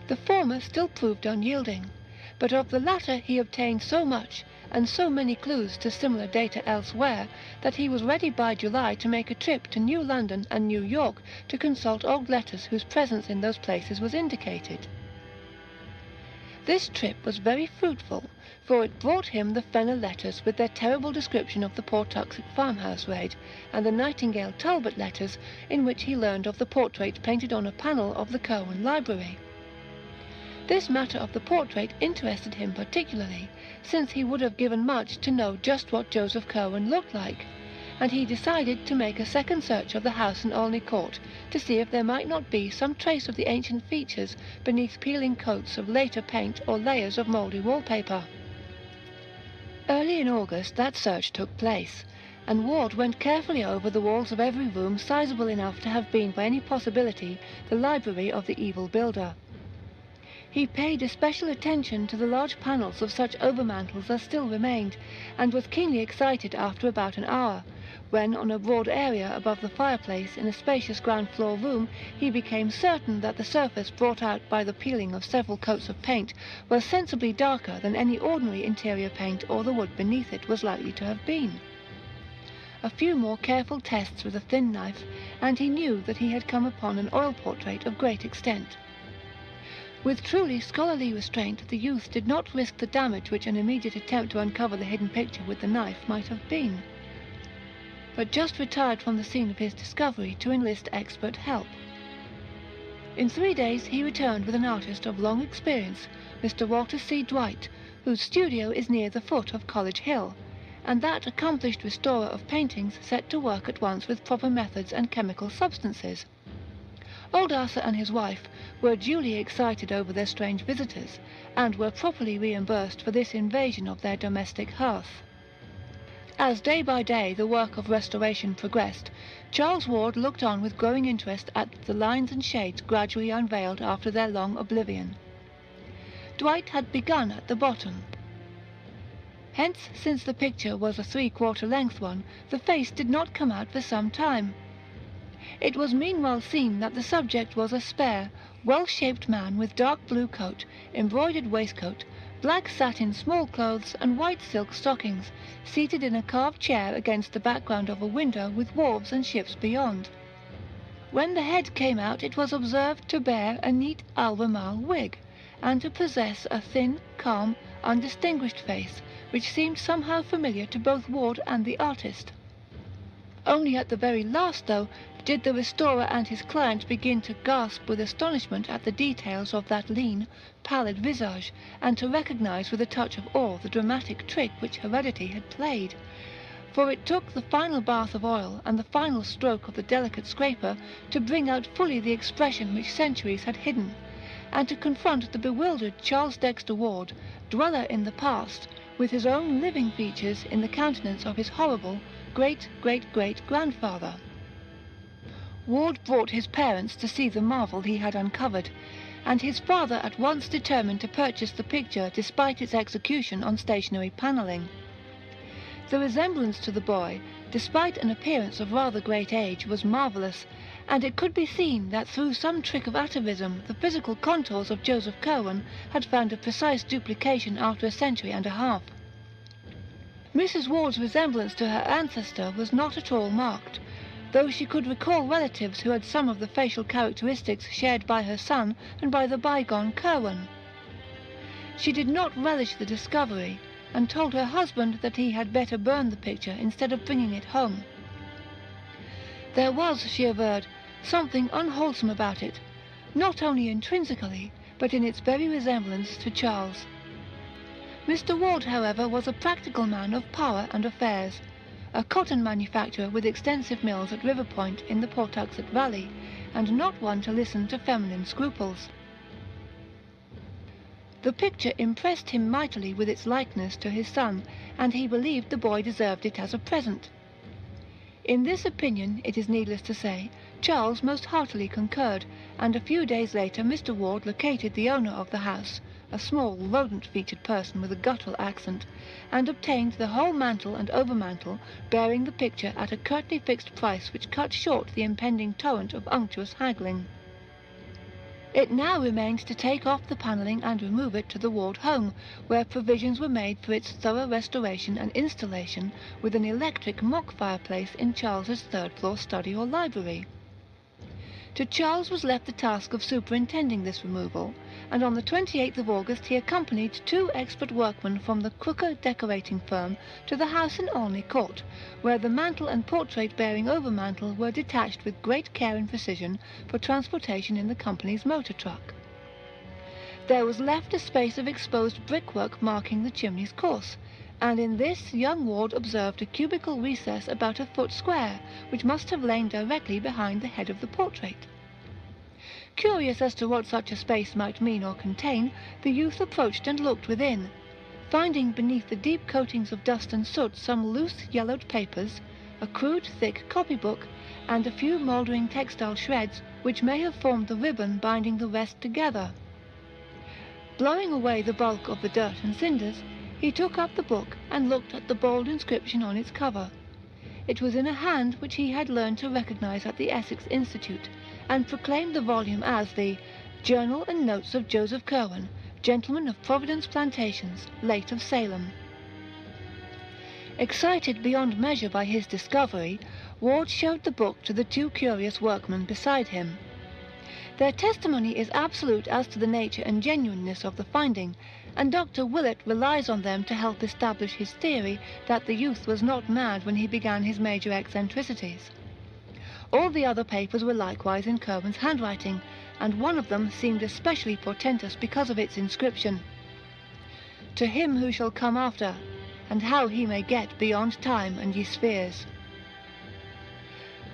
The former still proved unyielding, but of the latter he obtained so much, and so many clues to similar data elsewhere, that he was ready by July to make a trip to New London and New York to consult old letters whose presence in those places was indicated. This trip was very fruitful, for it brought him the Fenner letters with their terrible description of the Pawtuxet farmhouse raid, and the Nightingale Talbot letters in which he learned of the portrait painted on a panel of the Cowan library. This matter of the portrait interested him particularly, since he would have given much to know just what Joseph Cowan looked like, and he decided to make a second search of the house in Olney Court to see if there might not be some trace of the ancient features beneath peeling coats of later paint or layers of mouldy wallpaper. Early in August that search took place, and Ward went carefully over the walls of every room sizable enough to have been by any possibility the library of the evil builder. He paid especial attention to the large panels of such overmantels as still remained, and was keenly excited after about an hour, when on a broad area above the fireplace in a spacious ground-floor room he became certain that the surface brought out by the peeling of several coats of paint was sensibly darker than any ordinary interior paint or the wood beneath it was likely to have been. A few more careful tests with a thin knife, and he knew that he had come upon an oil portrait of great extent. With truly scholarly restraint, the youth did not risk the damage which an immediate attempt to uncover the hidden picture with the knife might have been, but just retired from the scene of his discovery to enlist expert help. In 3 days he returned with an artist of long experience, Mr. Walter C. Dwight, whose studio is near the foot of College Hill, and that accomplished restorer of paintings set to work at once with proper methods and chemical substances. Old Asa and his wife were duly excited over their strange visitors, and were properly reimbursed for this invasion of their domestic hearth. As day by day the work of restoration progressed, Charles Ward looked on with growing interest at the lines and shades gradually unveiled after their long oblivion. Dwight had begun at the bottom. Hence, since the picture was a 3/4 length one, the face did not come out for some time. It was meanwhile seen that the subject was a spare, well-shaped man with dark blue coat, embroidered waistcoat, black satin small clothes, and white silk stockings, seated in a carved chair against the background of a window with wharves and ships beyond. When the head came out, it was observed to bear a neat Albemarle wig, and to possess a thin, calm, undistinguished face, which seemed somehow familiar to both Ward and the artist. Only at the very last, though, did the restorer and his client begin to gasp with astonishment at the details of that lean, pallid visage, and to recognize with a touch of awe the dramatic trick which heredity had played. For it took the final bath of oil and the final stroke of the delicate scraper to bring out fully the expression which centuries had hidden, and to confront the bewildered Charles Dexter Ward, dweller in the past, with his own living features in the countenance of his horrible great-great-great-grandfather. Ward brought his parents to see the marvel he had uncovered, and his father at once determined to purchase the picture despite its execution on stationary panelling. The resemblance to the boy, despite an appearance of rather great age, was marvellous, and it could be seen that through some trick of atavism the physical contours of Joseph Curwen had found a precise duplication after a century and a half. Mrs. Ward's resemblance to her ancestor was not at all marked, though she could recall relatives who had some of the facial characteristics shared by her son and by the bygone Curwen. She did not relish the discovery, and told her husband that he had better burn the picture instead of bringing it home. There was, she averred, something unwholesome about it, not only intrinsically, but in its very resemblance to Charles. Mr. Ward, however, was a practical man of power and affairs, a cotton manufacturer with extensive mills at River Point in the Pawtuxet Valley, and not one to listen to feminine scruples. The picture impressed him mightily with its likeness to his son, and he believed the boy deserved it as a present. In this opinion, it is needless to say, Charles most heartily concurred, and a few days later Mr. Ward located the owner of the house, a small, rodent-featured person with a guttural accent, and obtained the whole mantle and overmantle, bearing the picture at a curtly fixed price which cut short the impending torrent of unctuous haggling. It now remained to take off the panelling and remove it to the Ward home, where provisions were made for its thorough restoration and installation, with an electric mock fireplace in Charles's third-floor study or library. To Charles was left the task of superintending this removal, and on the 28th of August he accompanied 2 expert workmen from the Crooker decorating firm to the house in Olney Court, where the mantle and portrait-bearing overmantle were detached with great care and precision for transportation in the company's motor truck. There was left a space of exposed brickwork marking the chimney's course, and in this young Ward observed a cubical recess about a foot square, which must have lain directly behind the head of the portrait. Curious as to what such a space might mean or contain, the youth approached and looked within, finding beneath the deep coatings of dust and soot some loose yellowed papers, a crude thick copybook, and a few mouldering textile shreds which may have formed the ribbon binding the rest together. Blowing away the bulk of the dirt and cinders, he took up the book and looked at the bold inscription on its cover. It was in a hand which he had learned to recognize at the Essex Institute, and proclaimed the volume as the Journal and Notes of Joseph Curwen, Gentleman of Providence Plantations, late of Salem. Excited beyond measure by his discovery, Ward showed the book to the 2 curious workmen beside him. Their testimony is absolute as to the nature and genuineness of the finding, and Dr. Willett relies on them to help establish his theory that the youth was not mad when he began his major eccentricities. All the other papers were likewise in Curwen's handwriting, and one of them seemed especially portentous because of its inscription, "To him who shall come after, and how he may get beyond time and ye spheres."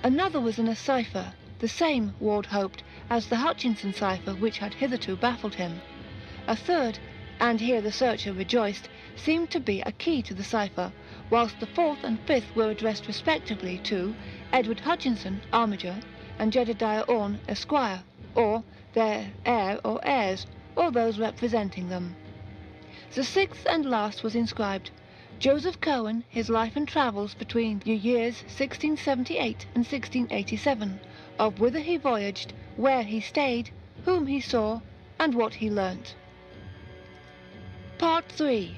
Another was in a cipher, the same, Ward hoped, as the Hutchinson cipher which had hitherto baffled him. A third, and here the searcher rejoiced, seemed to be a key to the cipher, whilst the 4th and 5th were addressed respectively to Edward Hutchinson, armiger, and Jedediah Orne, Esquire, or their heir or heirs, or those representing them. The sixth and last was inscribed, Joseph Cohen, his life and travels between the years 1678 and 1687, of whither he voyaged, where he stayed, whom he saw, and what he learnt. Part 3.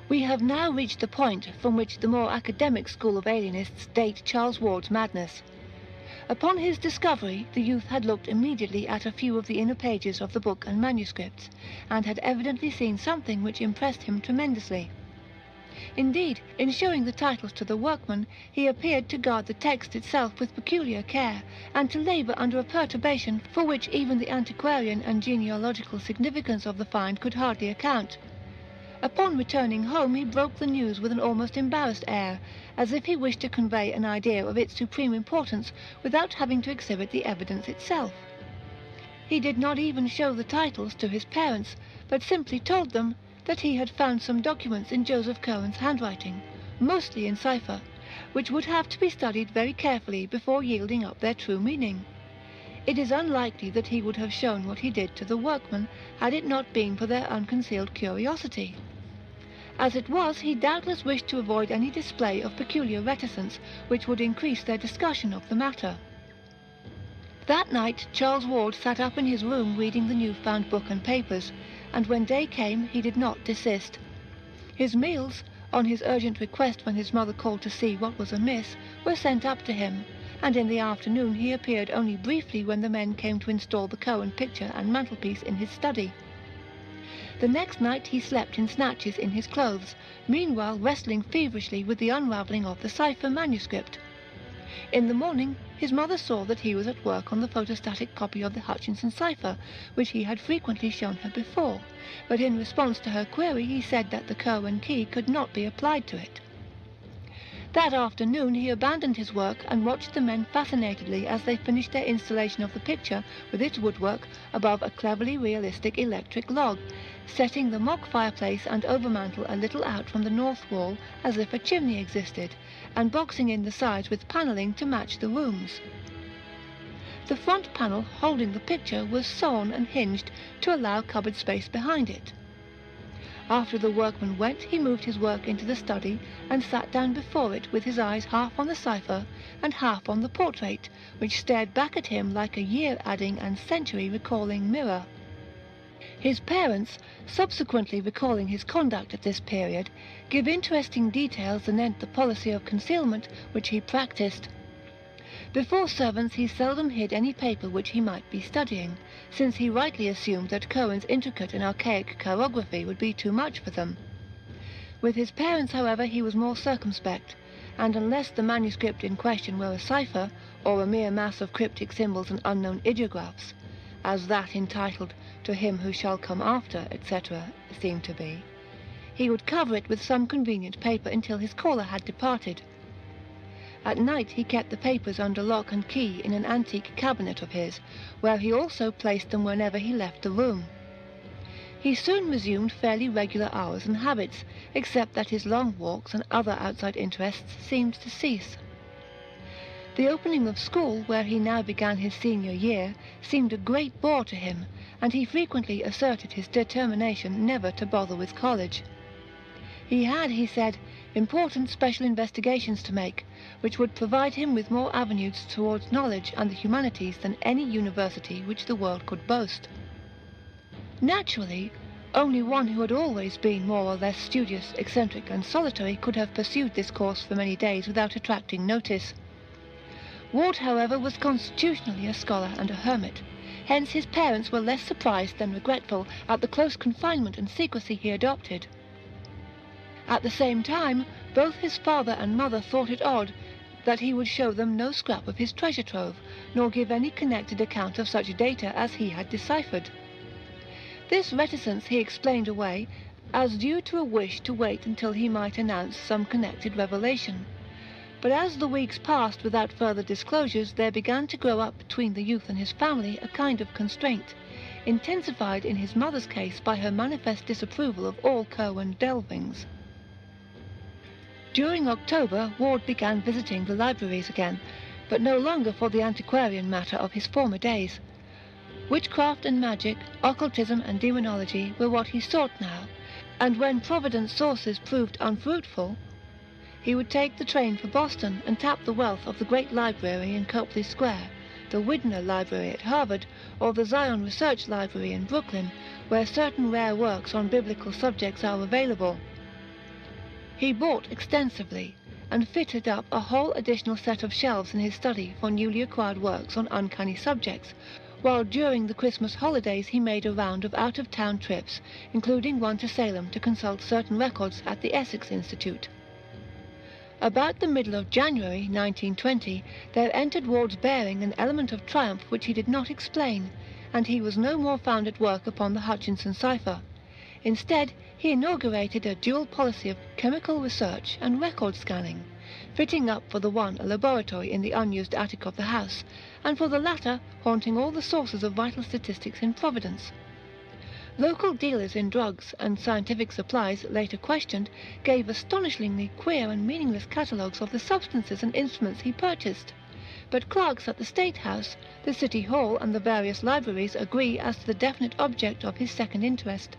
We have now reached the point from which the more academic school of alienists date Charles Ward's madness. Upon his discovery, the youth had looked immediately at a few of the inner pages of the book and manuscripts, and had evidently seen something which impressed him tremendously. Indeed, in showing the titles to the workman, he appeared to guard the text itself with peculiar care, and to labour under a perturbation for which even the antiquarian and genealogical significance of the find could hardly account. Upon returning home he broke the news with an almost embarrassed air, as if he wished to convey an idea of its supreme importance without having to exhibit the evidence itself. He did not even show the titles to his parents, but simply told them that he had found some documents in Joseph Cohen's handwriting, mostly in cipher, which would have to be studied very carefully before yielding up their true meaning. It is unlikely that he would have shown what he did to the workmen had it not been for their unconcealed curiosity. As it was, he doubtless wished to avoid any display of peculiar reticence which would increase their discussion of the matter. That night Charles Ward sat up in his room reading the new-found book and papers, and when day came he did not desist. His meals, on his urgent request when his mother called to see what was amiss, were sent up to him, and in the afternoon he appeared only briefly when the men came to install the Cohen picture and mantelpiece in his study. The next night he slept in snatches in his clothes, meanwhile wrestling feverishly with the unravelling of the cipher manuscript. In the morning his mother saw that he was at work on the photostatic copy of the Hutchinson cipher, which he had frequently shown her before, but in response to her query he said that the Cohen key could not be applied to it. That afternoon he abandoned his work and watched the men fascinatedly as they finished their installation of the picture with its woodwork above a cleverly realistic electric log, setting the mock fireplace and overmantel a little out from the north wall as if a chimney existed, and boxing in the sides with panelling to match the rooms. The front panel holding the picture was sawn and hinged to allow cupboard space behind it. After the workman went, he moved his work into the study and sat down before it with his eyes half on the cipher and half on the portrait, which stared back at him like a year-adding and century-recalling mirror. His parents, subsequently recalling his conduct at this period, give interesting details anent the policy of concealment which he practised. Before servants he seldom hid any paper which he might be studying, since he rightly assumed that Cohen's intricate and archaic chirography would be too much for them. With his parents, however, he was more circumspect, and unless the manuscript in question were a cipher, or a mere mass of cryptic symbols and unknown ideographs, as that entitled "To him who shall come after," etc., seemed to be, he would cover it with some convenient paper until his caller had departed. At night he kept the papers under lock and key in an antique cabinet of his, where he also placed them whenever he left the room. He soon resumed fairly regular hours and habits, except that his long walks and other outside interests seemed to cease. The opening of school, where he now began his senior year, seemed a great bore to him, and he frequently asserted his determination never to bother with college. He had, he said, important special investigations to make, which would provide him with more avenues towards knowledge and the humanities than any university which the world could boast. Naturally, only one who had always been more or less studious, eccentric, and solitary could have pursued this course for many days without attracting notice. Ward, however, was constitutionally a scholar and a hermit. Hence his parents were less surprised than regretful at the close confinement and secrecy he adopted. At the same time, both his father and mother thought it odd that he would show them no scrap of his treasure trove, nor give any connected account of such data as he had deciphered. This reticence he explained away as due to a wish to wait until he might announce some connected revelation. But as the weeks passed without further disclosures, there began to grow up between the youth and his family a kind of constraint, intensified in his mother's case by her manifest disapproval of all Cohen delvings. During October, Ward began visiting the libraries again, but no longer for the antiquarian matter of his former days. Witchcraft and magic, occultism and demonology were what he sought now, and when Providence sources proved unfruitful, he would take the train for Boston and tap the wealth of the great library in Copley Square, the Widner Library at Harvard, or the Zion Research Library in Brooklyn, where certain rare works on biblical subjects are available. He bought extensively, and fitted up a whole additional set of shelves in his study for newly acquired works on uncanny subjects, while during the Christmas holidays he made a round of out-of-town trips, including one to Salem to consult certain records at the Essex Institute. About the middle of January 1920, there entered Ward's bearing an element of triumph which he did not explain, and he was no more found at work upon the Hutchinson cipher. Instead, he inaugurated a dual policy of chemical research and record scanning, fitting up for the one a laboratory in the unused attic of the house, and for the latter haunting all the sources of vital statistics in Providence. Local dealers in drugs and scientific supplies, later questioned, gave astonishingly queer and meaningless catalogues of the substances and instruments he purchased. But clerks at the State House, the City Hall, and the various libraries agree as to the definite object of his second interest.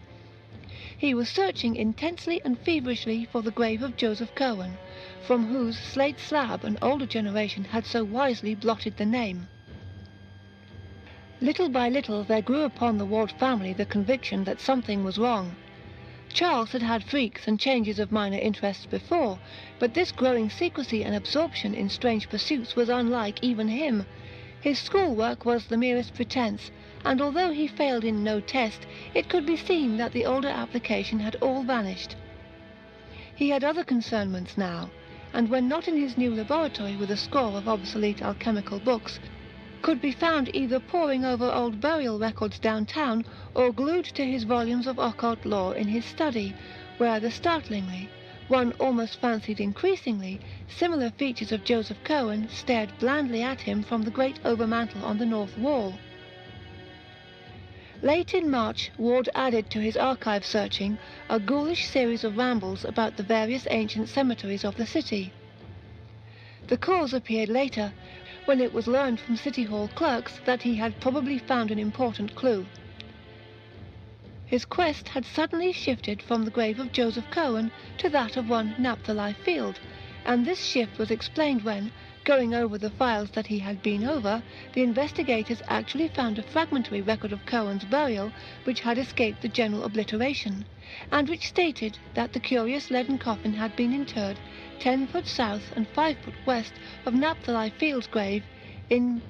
He was searching intensely and feverishly for the grave of Joseph Cohen, from whose slate slab an older generation had so wisely blotted the name. Little by little there grew upon the Ward family the conviction that something was wrong. Charles had had freaks and changes of minor interests before, but this growing secrecy and absorption in strange pursuits was unlike even him. His schoolwork was the merest pretence, and although he failed in no test, it could be seen that the older application had all vanished. He had other concernments now, and when not in his new laboratory with a score of obsolete alchemical books, could be found either poring over old burial records downtown or glued to his volumes of occult lore in his study, where the startlingly, one almost fancied increasingly, similar features of Joseph Cohen stared blandly at him from the great overmantel on the north wall. Late in March, Ward added to his archive searching a ghoulish series of rambles about the various ancient cemeteries of the city. The cause appeared later, when it was learned from City Hall clerks that he had probably found an important clue. His quest had suddenly shifted from the grave of Joseph Cohen to that of one Napthali Field, and this shift was explained when, going over the files that he had been over, the investigators actually found a fragmentary record of Cohen's burial which had escaped the general obliteration, and which stated that the curious leaden coffin had been interred 10 foot south and 5 foot west of Napthali Field's grave in...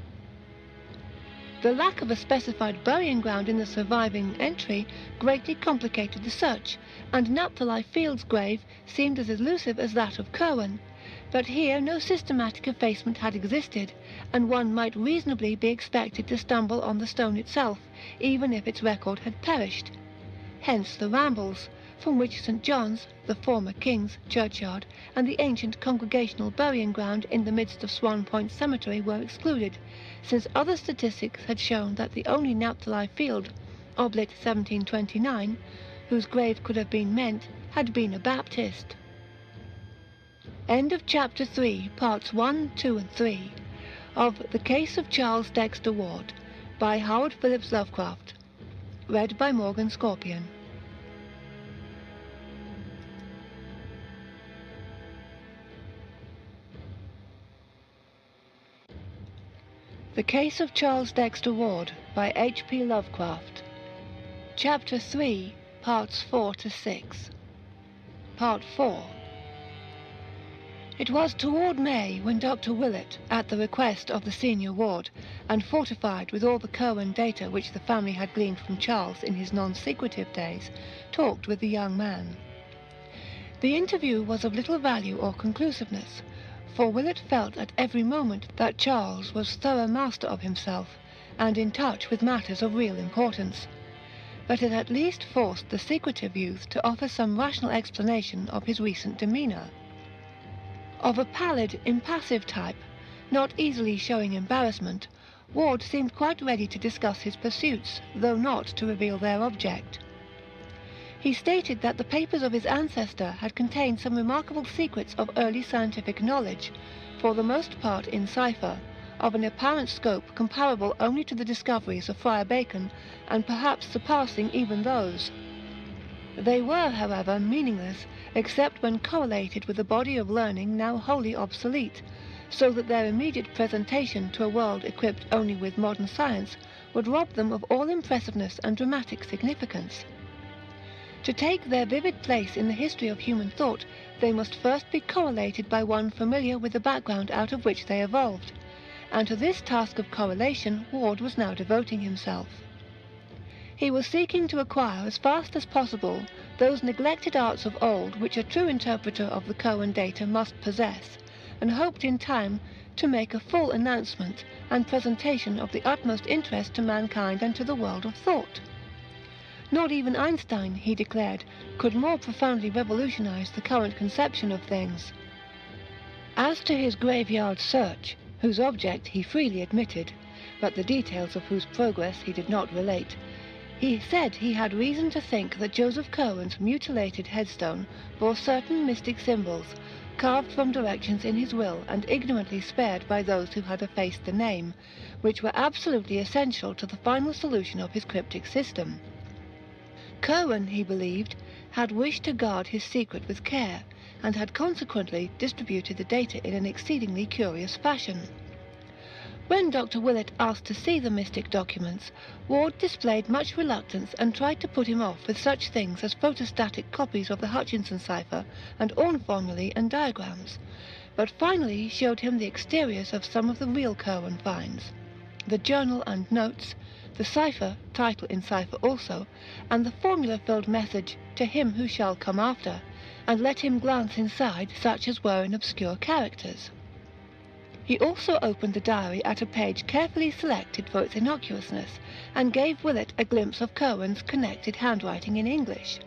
The lack of a specified burying ground in the surviving entry greatly complicated the search, and Napthali Field's grave seemed as elusive as that of Cohen. But here no systematic effacement had existed, and one might reasonably be expected to stumble on the stone itself, even if its record had perished. Hence the rambles, from which St. John's, the former King's churchyard, and the ancient congregational burying ground in the midst of Swan Point Cemetery were excluded, since other statistics had shown that the only Napthali Field, oblit 1729, whose grave could have been meant, had been a Baptist. End of Chapter 3, Parts 1, 2, and 3, of The Case of Charles Dexter Ward, by Howard Phillips Lovecraft. Read by Morgan Scorpion. The Case of Charles Dexter Ward, by H.P. Lovecraft. Chapter 3, Parts 4 to 6. Part 4. It was toward May when Dr. Willett, at the request of the senior Ward, and fortified with all the Cohen data which the family had gleaned from Charles in his non-secretive days, talked with the young man. The interview was of little value or conclusiveness, for Willett felt at every moment that Charles was thorough master of himself, and in touch with matters of real importance. But it at least forced the secretive youth to offer some rational explanation of his recent demeanour. Of a pallid, impassive type, not easily showing embarrassment, Ward seemed quite ready to discuss his pursuits, though not to reveal their object. He stated that the papers of his ancestor had contained some remarkable secrets of early scientific knowledge, for the most part in cipher, of an apparent scope comparable only to the discoveries of Friar Bacon, and perhaps surpassing even those. They were, however, meaningless, except when correlated with a body of learning now wholly obsolete, so that their immediate presentation to a world equipped only with modern science would rob them of all impressiveness and dramatic significance. To take their vivid place in the history of human thought, they must first be correlated by one familiar with the background out of which they evolved, and to this task of correlation Ward was now devoting himself. He was seeking to acquire as fast as possible those neglected arts of old which a true interpreter of the Cohen data must possess, and hoped in time to make a full announcement and presentation of the utmost interest to mankind and to the world of thought. Not even Einstein, he declared, could more profoundly revolutionize the current conception of things. As to his graveyard search, whose object he freely admitted, but the details of whose progress he did not relate, he said he had reason to think that Joseph Cohen's mutilated headstone bore certain mystic symbols, carved from directions in his will and ignorantly spared by those who had effaced the name, which were absolutely essential to the final solution of his cryptic system. Cohen, he believed, had wished to guard his secret with care, and had consequently distributed the data in an exceedingly curious fashion. When Dr. Willett asked to see the mystic documents, Ward displayed much reluctance and tried to put him off with such things as photostatic copies of the Hutchinson cipher and Orne formulae and diagrams, but finally showed him the exteriors of some of the real Cohen finds, the journal and notes, the cipher, title in cipher also, and the formula-filled message, "To him who shall come after," and let him glance inside such as were in obscure characters. He also opened the diary at a page carefully selected for its innocuousness, and gave Willett a glimpse of Cohen's connected handwriting in English.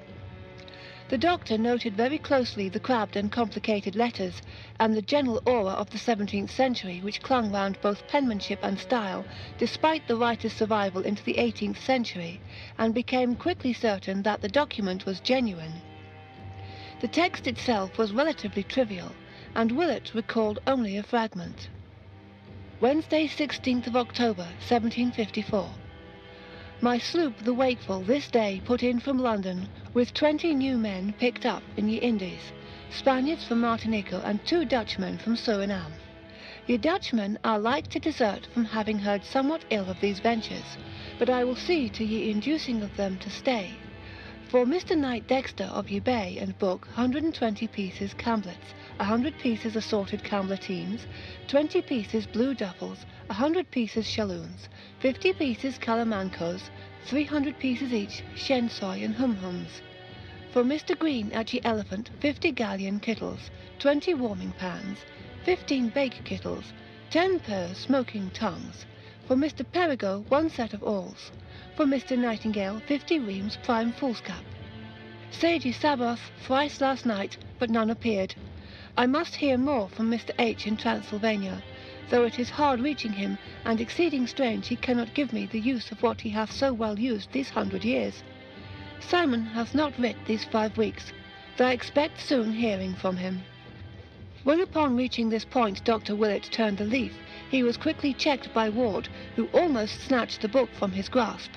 The doctor noted very closely the crabbed and complicated letters, and the general aura of the 17th century which clung round both penmanship and style, despite the writer's survival into the 18th century, and became quickly certain that the document was genuine. The text itself was relatively trivial, and Willett recalled only a fragment. Wednesday, 16th of October, 1754. My sloop, the Wakeful, this day put in from London, with 20 new men picked up in ye Indies, Spaniards from Martinico and 2 Dutchmen from Suriname. Ye Dutchmen are like to desert from having heard somewhat ill of these ventures, but I will see to ye inducing of them to stay. For Mr. Knight Dexter of ye Bay and book 120 pieces camblets, 100 pieces assorted cambletines, 20 pieces blue duffels, 100 pieces shalloons, 50 pieces calamancos, 300 pieces each shensoy and humhums. For Mr. Green at ye Elephant 50 galleon kittles, 20 warming pans, 15 bake kittles, 10 pairs smoking tongues. For Mr. Perigo 1 set of awls. For Mr. Nightingale 50 reams prime foolscap. Said ye Sabaoth thrice last night, but none appeared. I must hear more from Mr. H. in Transylvania, though it is hard reaching him, and exceeding strange he cannot give me the use of what he hath so well used these 100 years. Simon hath not writ these 5 weeks, though I expect soon hearing from him. When upon reaching this point Dr. Willett turned the leaf, he was quickly checked by Ward, who almost snatched the book from his grasp.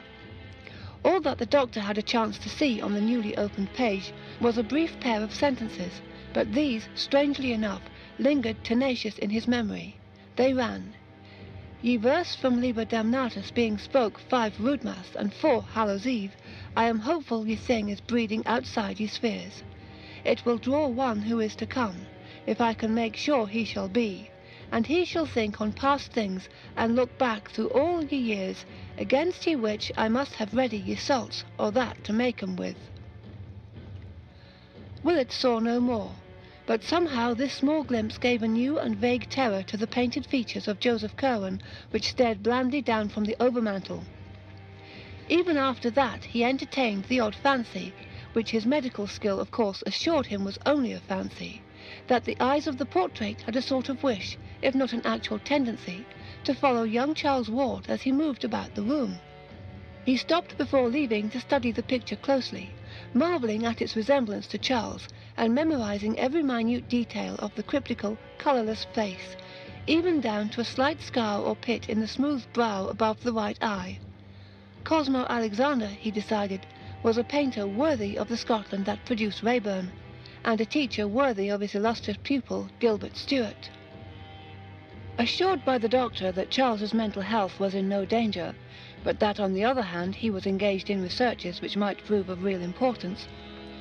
All that the doctor had a chance to see on the newly opened page was a brief pair of sentences, but these, strangely enough, lingered tenacious in his memory. They ran: Ye verse from Liber Damnatus being spoke 5 Roodmas and 4 Hallows Eve, I am hopeful ye thing is breeding outside ye spheres. It will draw one who is to come, if I can make sure he shall be, and he shall think on past things, and look back through all ye years, against ye which I must have ready ye salts, or that to make 'em with. Willett saw no more, but somehow this small glimpse gave a new and vague terror to the painted features of Joseph Cohen, which stared blandly down from the overmantel. Even after that he entertained the odd fancy, which his medical skill of course assured him was only a fancy, that the eyes of the portrait had a sort of wish, if not an actual tendency, to follow young Charles Ward as he moved about the room. He stopped before leaving to study the picture closely, marvelling at its resemblance to Charles, and memorizing every minute detail of the cryptical, colourless face, even down to a slight scar or pit in the smooth brow above the right eye. Cosmo Alexander, he decided, was a painter worthy of the Scotland that produced Raeburn, and a teacher worthy of his illustrious pupil, Gilbert Stuart. Assured by the doctor that Charles's mental health was in no danger, but that on the other hand he was engaged in researches which might prove of real importance,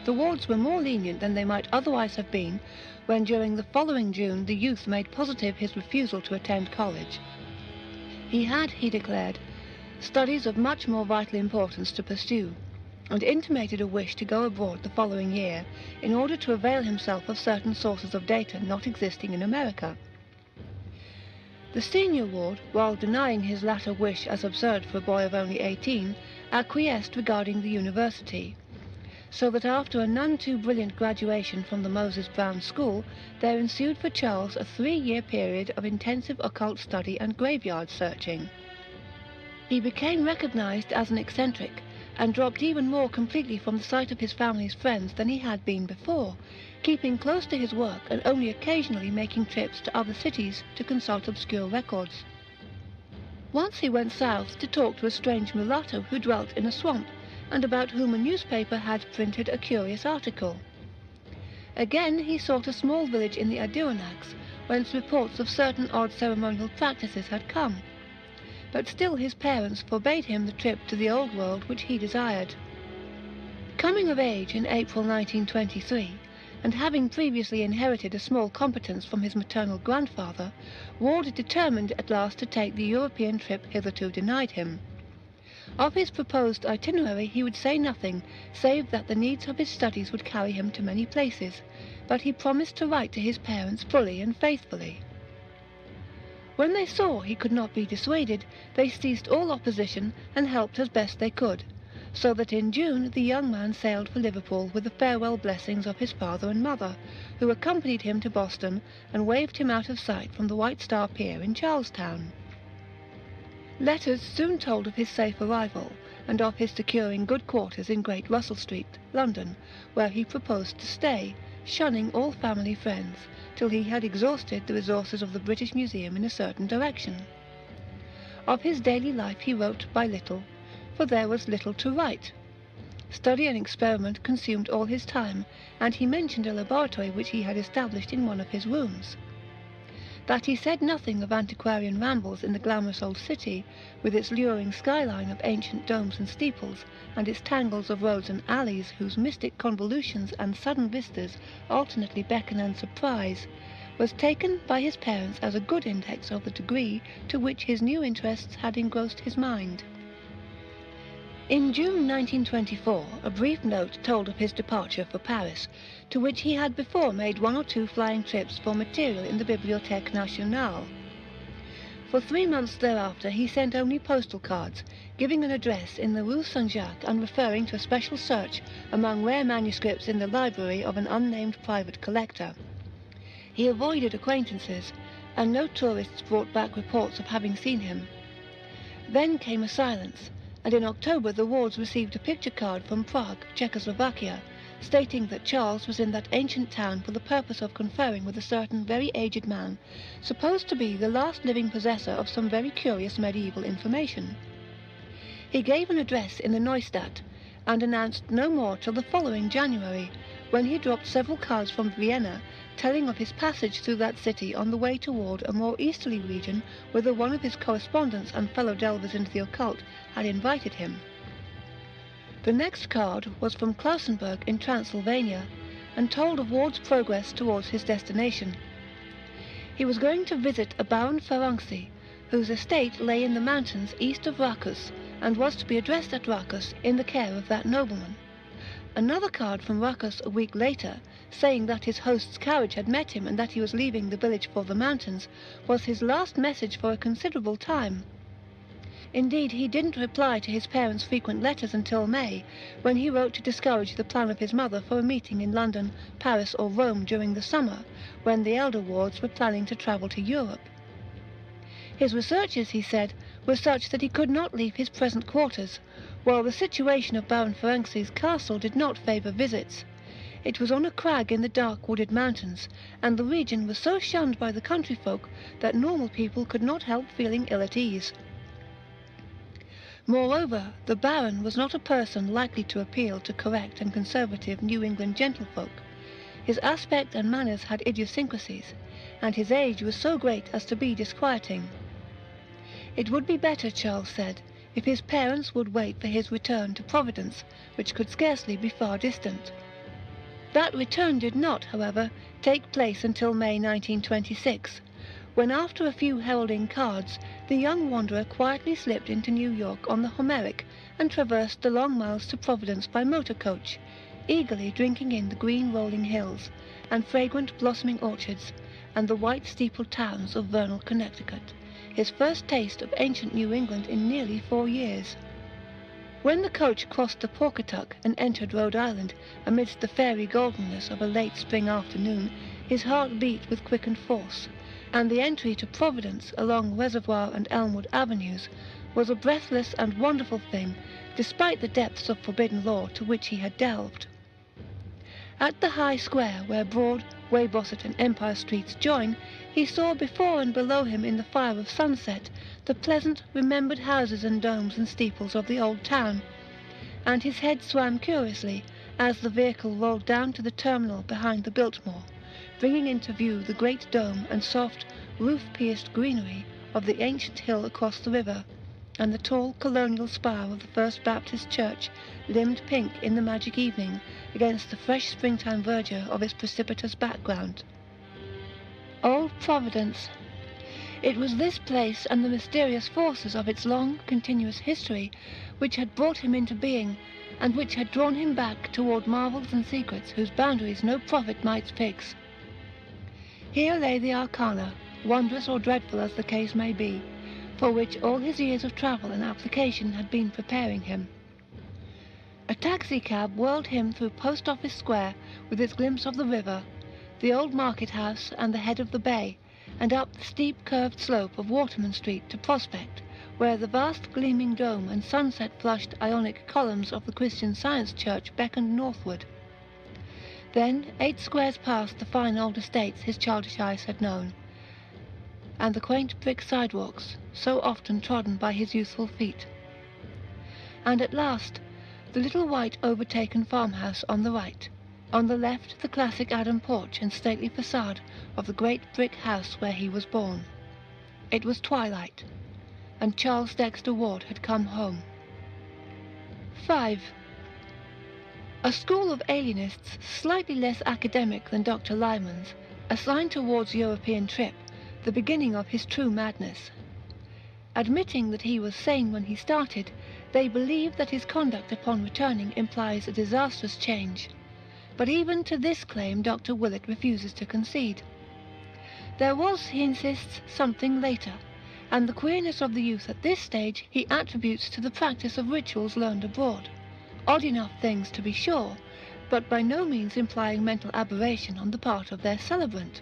the wards were more lenient than they might otherwise have been when during the following June the youth made positive his refusal to attend college. He had, he declared, studies of much more vital importance to pursue, and intimated a wish to go abroad the following year in order to avail himself of certain sources of data not existing in America. The senior ward, while denying his latter wish as absurd for a boy of only 18, acquiesced regarding the university, so that after a none too brilliant graduation from the Moses Brown School, there ensued for Charles a 3-year period of intensive occult study and graveyard searching. He became recognized as an eccentric, and dropped even more completely from the sight of his family's friends than he had been before, keeping close to his work and only occasionally making trips to other cities to consult obscure records. Once he went south to talk to a strange mulatto who dwelt in a swamp, and about whom a newspaper had printed a curious article. Again he sought a small village in the Adirondacks, whence reports of certain odd ceremonial practices had come, but still his parents forbade him the trip to the old world which he desired. Coming of age in April 1923, and having previously inherited a small competence from his maternal grandfather, Ward determined at last to take the European trip hitherto denied him. Of his proposed itinerary he would say nothing, save that the needs of his studies would carry him to many places, but he promised to write to his parents fully and faithfully. When they saw he could not be dissuaded, they ceased all opposition and helped as best they could, so that in June the young man sailed for Liverpool with the farewell blessings of his father and mother, who accompanied him to Boston and waved him out of sight from the White Star Pier in Charlestown. Letters soon told of his safe arrival, and of his securing good quarters in Great Russell Street, London, where he proposed to stay, shunning all family friends, till he had exhausted the resources of the British Museum in a certain direction. Of his daily life he wrote by little, for there was little to write. Study and experiment consumed all his time, and he mentioned a laboratory which he had established in one of his rooms. That he said nothing of antiquarian rambles in the glamorous old city, with its luring skyline of ancient domes and steeples, and its tangles of roads and alleys whose mystic convolutions and sudden vistas alternately beckon and surprise, was taken by his parents as a good index of the degree to which his new interests had engrossed his mind. In June 1924, a brief note told of his departure for Paris, to which he had before made 1 or 2 flying trips for material in the Bibliothèque Nationale. For 3 months thereafter he sent only postal cards, giving an address in the Rue Saint-Jacques and referring to a special search among rare manuscripts in the library of an unnamed private collector. He avoided acquaintances, and no tourists brought back reports of having seen him. Then came a silence, and in October the Wards received a picture card from Prague, Czechoslovakia, stating that Charles was in that ancient town for the purpose of conferring with a certain very aged man, supposed to be the last living possessor of some very curious medieval information. He gave an address in the Neustadt, and announced no more till the following January, when he dropped several cards from Vienna, telling of his passage through that city on the way toward a more easterly region whither one of his correspondents and fellow delvers into the occult had invited him. The next card was from Klausenburg in Transylvania, and told of Ward's progress towards his destination. He was going to visit a Baron Ferenczi, whose estate lay in the mountains east of Rakus, and was to be addressed at Rakus in the care of that nobleman. Another card from Rakus a week later, saying that his host's carriage had met him and that he was leaving the village for the mountains, was his last message for a considerable time. Indeed, he didn't reply to his parents' frequent letters until May, when he wrote to discourage the plan of his mother for a meeting in London, Paris or Rome during the summer, when the elder Wards were planning to travel to Europe. His researches, he said, were such that he could not leave his present quarters, while the situation of Baron Ferenczi's castle did not favour visits. It was on a crag in the dark wooded mountains, and the region was so shunned by the country folk that normal people could not help feeling ill at ease. Moreover, the Baron was not a person likely to appeal to correct and conservative New England gentlefolk. His aspect and manners had idiosyncrasies, and his age was so great as to be disquieting. It would be better, Charles said, if his parents would wait for his return to Providence, which could scarcely be far distant. That return did not, however, take place until May 1926, when after a few heralding cards, the young wanderer quietly slipped into New York on the Homeric and traversed the long miles to Providence by motor coach, eagerly drinking in the green rolling hills, and fragrant blossoming orchards, and the white steepled towns of vernal Connecticut, his first taste of ancient New England in nearly 4 years. When the coach crossed the Pawcatuck and entered Rhode Island amidst the fairy goldenness of a late spring afternoon, his heart beat with quickened force, and the entry to Providence along Reservoir and Elmwood avenues was a breathless and wonderful thing, despite the depths of forbidden law to which he had delved. At the high square where Broad, Weybosset, and Empire Streets join, he saw before and below him in the fire of sunset the pleasant, remembered houses and domes and steeples of the old town, and his head swam curiously as the vehicle rolled down to the terminal behind the Biltmore, bringing into view the great dome and soft, roof-pierced greenery of the ancient hill across the river, and the tall colonial spire of the First Baptist Church, limned pink in the magic evening against the fresh springtime verdure of its precipitous background. Old Providence! It was this place and the mysterious forces of its long, continuous history which had brought him into being, and which had drawn him back toward marvels and secrets whose boundaries no prophet might fix. Here lay the arcana, wondrous or dreadful as the case may be, for which all his years of travel and application had been preparing him. A taxicab whirled him through Post Office Square with its glimpse of the river, the old market house and the head of the bay, and up the steep curved slope of Waterman Street to Prospect, where the vast gleaming dome and sunset-flushed Ionic columns of the Christian Science Church beckoned northward. Then 8 squares past the fine old estates his childish eyes had known, and the quaint brick sidewalks, so often trodden by his youthful feet. And at last, the little white overtaken farmhouse on the right, on the left the classic Adam porch and stately facade of the great brick house where he was born. It was twilight, and Charles Dexter Ward had come home. 5. A school of alienists, slightly less academic than Dr. Lyman's, assigned to Ward's European trip the beginning of his true madness. Admitting that he was sane when he started, they believe that his conduct upon returning implies a disastrous change. But even to this claim Dr. Willett refuses to concede. There was, he insists, something later, and the queerness of the youth at this stage he attributes to the practice of rituals learned abroad. Odd enough things, to be sure, but by no means implying mental aberration on the part of their celebrant.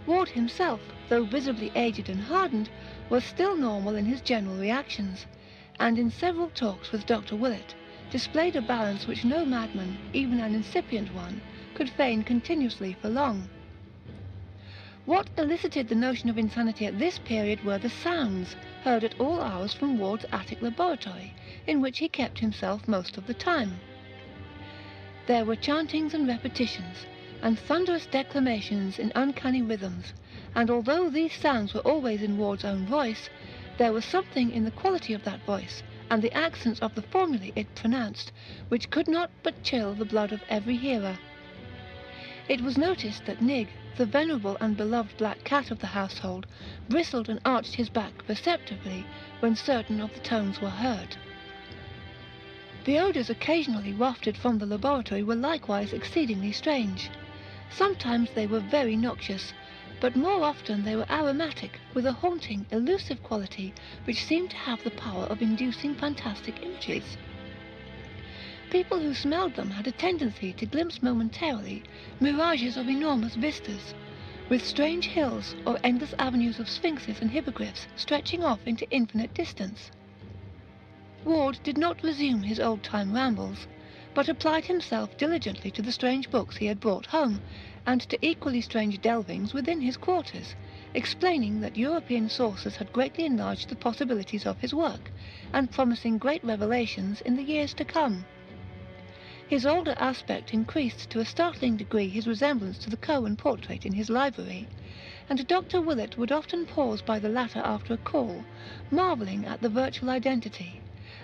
Ward himself, though visibly aged and hardened, was still normal in his general reactions, and in several talks with Dr. Willett displayed a balance which no madman, even an incipient one, could feign continuously for long. What elicited the notion of insanity at this period were the sounds heard at all hours from Ward's attic laboratory, in which he kept himself most of the time. There were chantings and repetitions, and thunderous declamations in uncanny rhythms, and although these sounds were always in Ward's own voice, there was something in the quality of that voice, and the accents of the formulae it pronounced, which could not but chill the blood of every hearer. It was noticed that Nig, the venerable and beloved black cat of the household, bristled and arched his back perceptibly when certain of the tones were heard. The odours occasionally wafted from the laboratory were likewise exceedingly strange. Sometimes they were very noxious, but more often they were aromatic, with a haunting, elusive quality which seemed to have the power of inducing fantastic images. People who smelled them had a tendency to glimpse momentarily mirages of enormous vistas, with strange hills or endless avenues of sphinxes and hippogriffs stretching off into infinite distance. Ward did not resume his old-time rambles, but applied himself diligently to the strange books he had brought home, and to equally strange delvings within his quarters, explaining that European sources had greatly enlarged the possibilities of his work, and promising great revelations in the years to come. His older aspect increased to a startling degree his resemblance to the Cowan portrait in his library, and Dr. Willett would often pause by the latter after a call, marvelling at the virtual identity,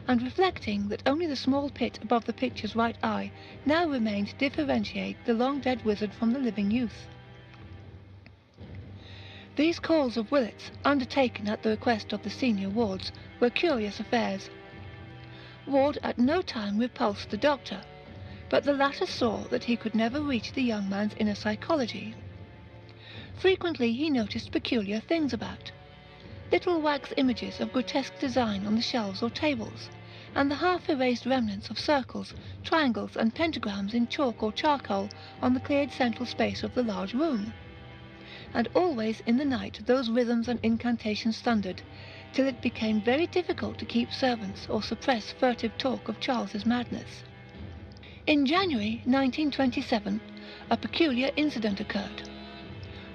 and reflecting that only the small pit above the picture's right eye now remained to differentiate the long-dead wizard from the living youth. These calls of Willett's, undertaken at the request of the senior wards, were curious affairs. Ward at no time repulsed the doctor, but the latter saw that he could never reach the young man's inner psychology. Frequently he noticed peculiar things about: little wax images of grotesque design on the shelves or tables, and the half-erased remnants of circles, triangles, and pentagrams in chalk or charcoal on the cleared central space of the large room. And always in the night those rhythms and incantations thundered, till it became very difficult to keep servants or suppress furtive talk of Charles's madness. In January 1927, a peculiar incident occurred.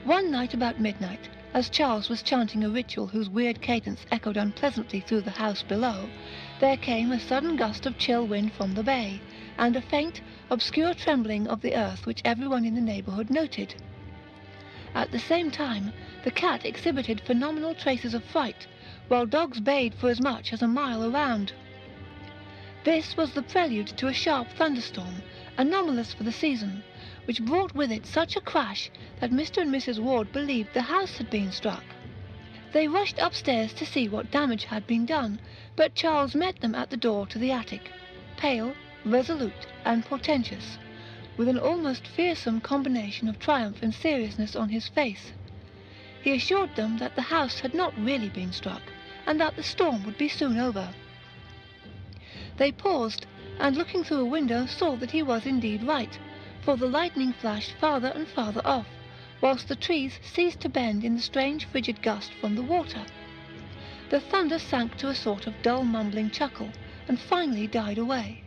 One night about midnight, as Charles was chanting a ritual whose weird cadence echoed unpleasantly through the house below, there came a sudden gust of chill wind from the bay, and a faint, obscure trembling of the earth which everyone in the neighbourhood noted. At the same time, the cat exhibited phenomenal traces of fright, while dogs bayed for as much as a mile around. This was the prelude to a sharp thunderstorm, anomalous for the season, which brought with it such a crash that Mr. and Mrs. Ward believed the house had been struck. They rushed upstairs to see what damage had been done, but Charles met them at the door to the attic, pale, resolute, and portentous, with an almost fearsome combination of triumph and seriousness on his face. He assured them that the house had not really been struck, and that the storm would be soon over. They paused, and looking through a window saw that he was indeed right, for the lightning flashed farther and farther off, whilst the trees ceased to bend in the strange frigid gust from the water. The thunder sank to a sort of dull mumbling chuckle, and finally died away.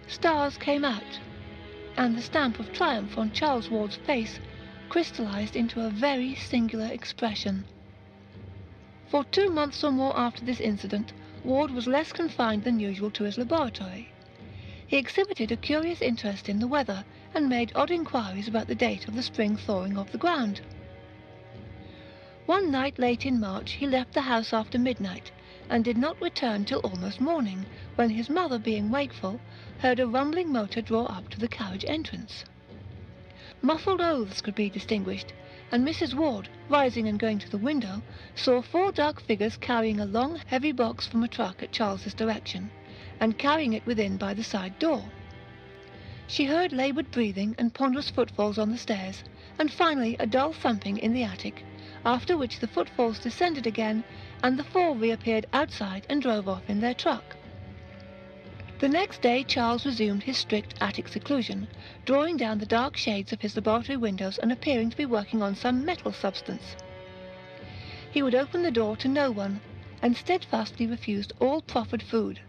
Stars came out, and the stamp of triumph on Charles Ward's face crystallized into a very singular expression. For 2 months or more after this incident, Ward was less confined than usual to his laboratory. He exhibited a curious interest in the weather, and made odd inquiries about the date of the spring thawing of the ground. One night late in March he left the house after midnight, and did not return till almost morning, when his mother, being wakeful, heard a rumbling motor draw up to the carriage entrance. Muffled oaths could be distinguished, and Mrs. Ward, rising and going to the window, saw 4 dark figures carrying a long, heavy box from a truck at Charles's direction, and carrying it within by the side door. She heard laboured breathing and ponderous footfalls on the stairs, and finally a dull thumping in the attic, after which the footfalls descended again, and the 4 reappeared outside and drove off in their truck. The next day Charles resumed his strict attic seclusion, drawing down the dark shades of his laboratory windows and appearing to be working on some metal substance. He would open the door to no one, and steadfastly refused all proffered food.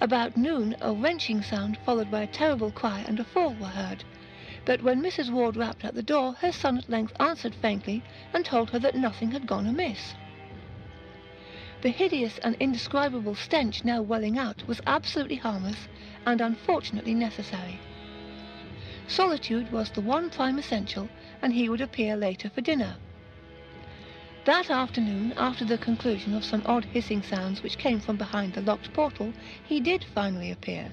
About noon a wrenching sound, followed by a terrible cry and a fall, were heard, but when Mrs. Ward rapped at the door, her son at length answered faintly, and told her that nothing had gone amiss. The hideous and indescribable stench now welling out was absolutely harmless, and unfortunately necessary. Solitude was the one prime essential, and he would appear later for dinner. That afternoon, after the conclusion of some odd hissing sounds which came from behind the locked portal, he did finally appear,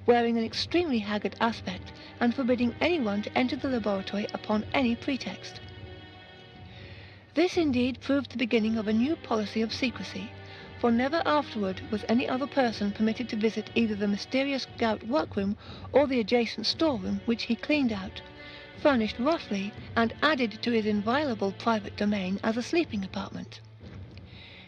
wearing an extremely haggard aspect, and forbidding anyone to enter the laboratory upon any pretext. This indeed proved the beginning of a new policy of secrecy, for never afterward was any other person permitted to visit either the mysterious gout workroom or the adjacent storeroom, which he cleaned out, furnished roughly, and added to his inviolable private domain as a sleeping apartment.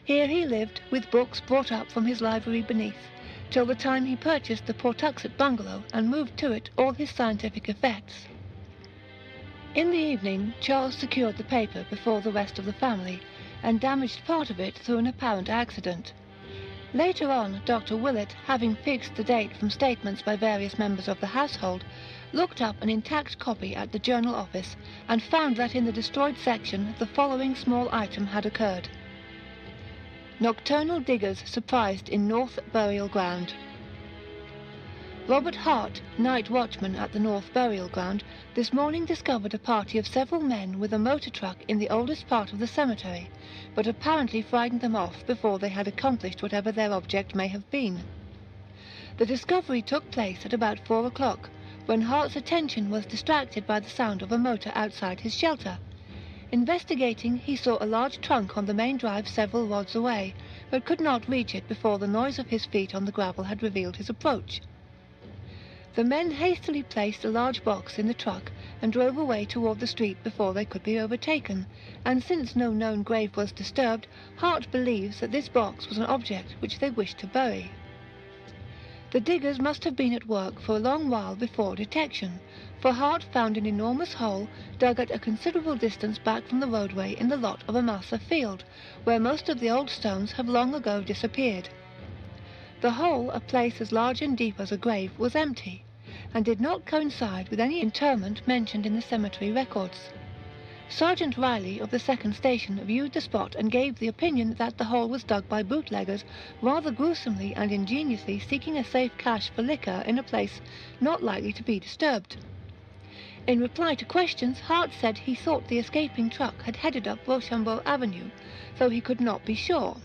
Here he lived, with books brought up from his library beneath, till the time he purchased the Pawtuxet bungalow and moved to it all his scientific effects. In the evening Charles secured the paper before the rest of the family, and damaged part of it through an apparent accident. Later on, Dr. Willett, having fixed the date from statements by various members of the household, looked up an intact copy at the journal office and found that in the destroyed section the following small item had occurred. Nocturnal diggers surprised in North Burial Ground. Robert Hart, night watchman at the North Burial Ground, this morning discovered a party of several men with a motor truck in the oldest part of the cemetery, but apparently frightened them off before they had accomplished whatever their object may have been. The discovery took place at about 4 o'clock, when Hart's attention was distracted by the sound of a motor outside his shelter. Investigating, he saw a large trunk on the main drive several rods away, but could not reach it before the noise of his feet on the gravel had revealed his approach. The men hastily placed a large box in the truck and drove away toward the street before they could be overtaken, and since no known grave was disturbed, Hart believes that this box was an object which they wished to bury. The diggers must have been at work for a long while before detection, for Hart found an enormous hole dug at a considerable distance back from the roadway in the lot of a massa field, where most of the old stones have long ago disappeared. The hole, a place as large and deep as a grave, was empty, and did not coincide with any interment mentioned in the cemetery records. Sergeant Riley of the 2nd Station viewed the spot and gave the opinion that the hole was dug by bootleggers, rather gruesomely and ingeniously seeking a safe cache for liquor in a place not likely to be disturbed. In reply to questions, Hart said he thought the escaping truck had headed up Rochambeau Avenue, though he could not be sure.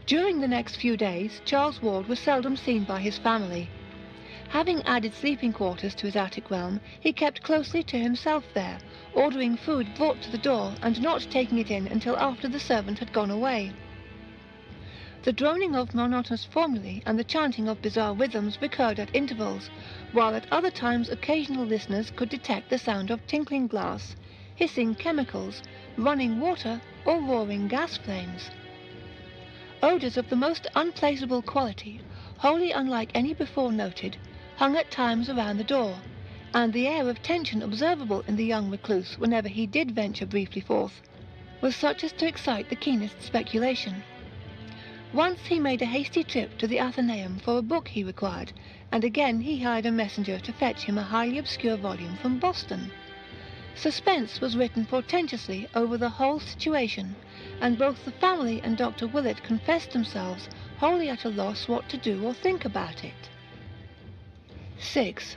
During the next few days, Charles Ward was seldom seen by his family. Having added sleeping quarters to his attic realm, he kept closely to himself there, ordering food brought to the door and not taking it in until after the servant had gone away. The droning of monotonous formulae and the chanting of bizarre rhythms recurred at intervals, while at other times occasional listeners could detect the sound of tinkling glass, hissing chemicals, running water, or roaring gas flames. Odours of the most unplaceable quality, wholly unlike any before noted, hung at times around the door, and the air of tension observable in the young recluse whenever he did venture briefly forth was such as to excite the keenest speculation. Once he made a hasty trip to the Athenaeum for a book he required, and again he hired a messenger to fetch him a highly obscure volume from Boston. Suspense was written portentously over the whole situation, and both the family and Dr. Willett confessed themselves wholly at a loss what to do or think about it. 6.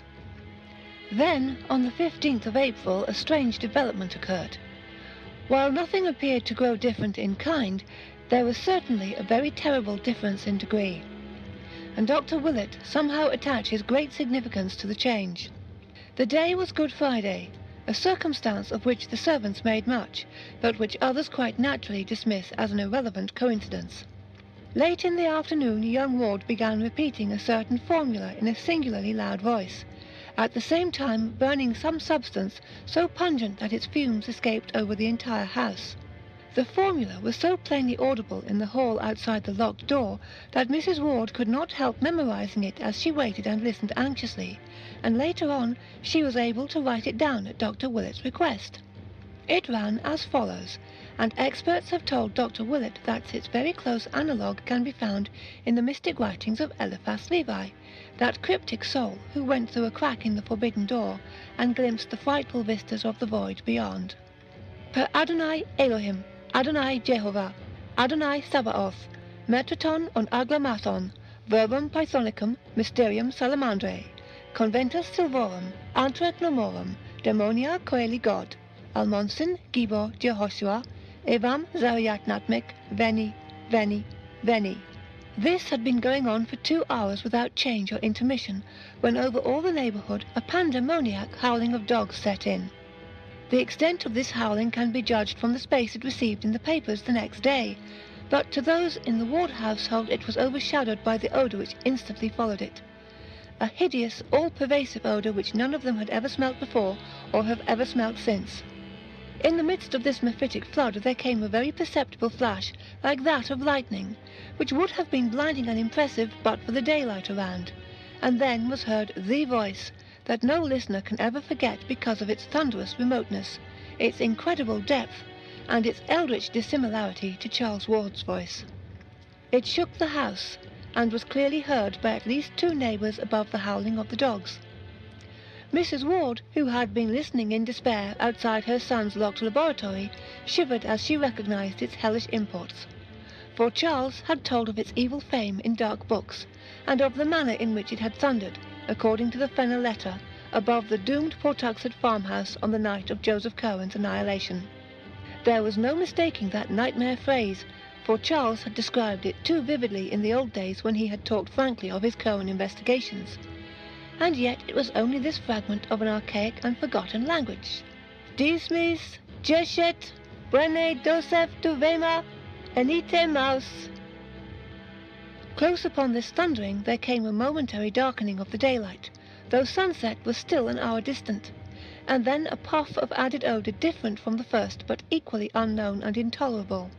Then, on the 15th of April, a strange development occurred. While nothing appeared to grow different in kind, there was certainly a very terrible difference in degree, and Dr. Willett somehow attaches great significance to the change. The day was Good Friday, a circumstance of which the servants made much, but which others quite naturally dismiss as an irrelevant coincidence. Late in the afternoon, young Ward began repeating a certain formula in a singularly loud voice, at the same time burning some substance so pungent that its fumes escaped over the entire house. The formula was so plainly audible in the hall outside the locked door that Mrs. Ward could not help memorizing it as she waited and listened anxiously, and later on she was able to write it down at Dr. Willett's request. It ran as follows, and experts have told Dr. Willett that its very close analogue can be found in the mystic writings of Eliphas Levi, that cryptic soul who went through a crack in the forbidden door and glimpsed the frightful vistas of the void beyond. Per Adonai Elohim, Adonai Jehovah, Adonai Sabaoth, Metraton on Agglomatoon, Verbum Pythonicum, Mysterium Salamandrae, Conventus Silvorum, Antret Nomorum, Demonia Coeli God, Almonsin, Gibor, Jehoshua, Evam Zariat Natmek, Veni, Veni, Veni. This had been going on for 2 hours without change or intermission, when over all the neighbourhood a pandemoniac howling of dogs set in. The extent of this howling can be judged from the space it received in the papers the next day, but to those in the Ward household it was overshadowed by the odour which instantly followed it. A hideous, all-pervasive odour which none of them had ever smelt before or have ever smelt since. In the midst of this mephitic flood there came a very perceptible flash like that of lightning, which would have been blinding and impressive but for the daylight around, and then was heard the voice that no listener can ever forget because of its thunderous remoteness, its incredible depth, and its eldritch dissimilarity to Charles Ward's voice. It shook the house, and was clearly heard by at least 2 neighbours above the howling of the dogs. Mrs. Ward, who had been listening in despair outside her son's locked laboratory, shivered as she recognised its hellish imports. For Charles had told of its evil fame in dark books, and of the manner in which it had thundered, according to the Fenner letter, above the doomed Portuxet farmhouse on the night of Joseph Cohen's annihilation. There was no mistaking that nightmare phrase, for Charles had described it too vividly in the old days when he had talked frankly of his Cohen investigations. And yet it was only this fragment of an archaic and forgotten language. Dismis, Jeshet, Brene Dosef Tuvema, Enite Maus. Close upon this thundering there came a momentary darkening of the daylight, though sunset was still an hour distant, and then a puff of added odour different from the first but equally unknown and intolerable.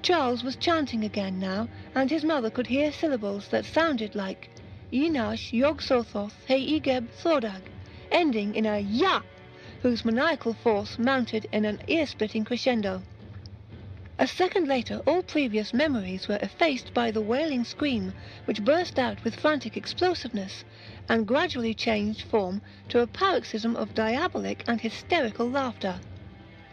Charles was chanting again now, and his mother could hear syllables that sounded like Yinash Yog Sothoth He Igeb Thordag, ending in a Ya, whose maniacal force mounted in an ear-splitting crescendo. A second later all previous memories were effaced by the wailing scream, which burst out with frantic explosiveness, and gradually changed form to a paroxysm of diabolic and hysterical laughter.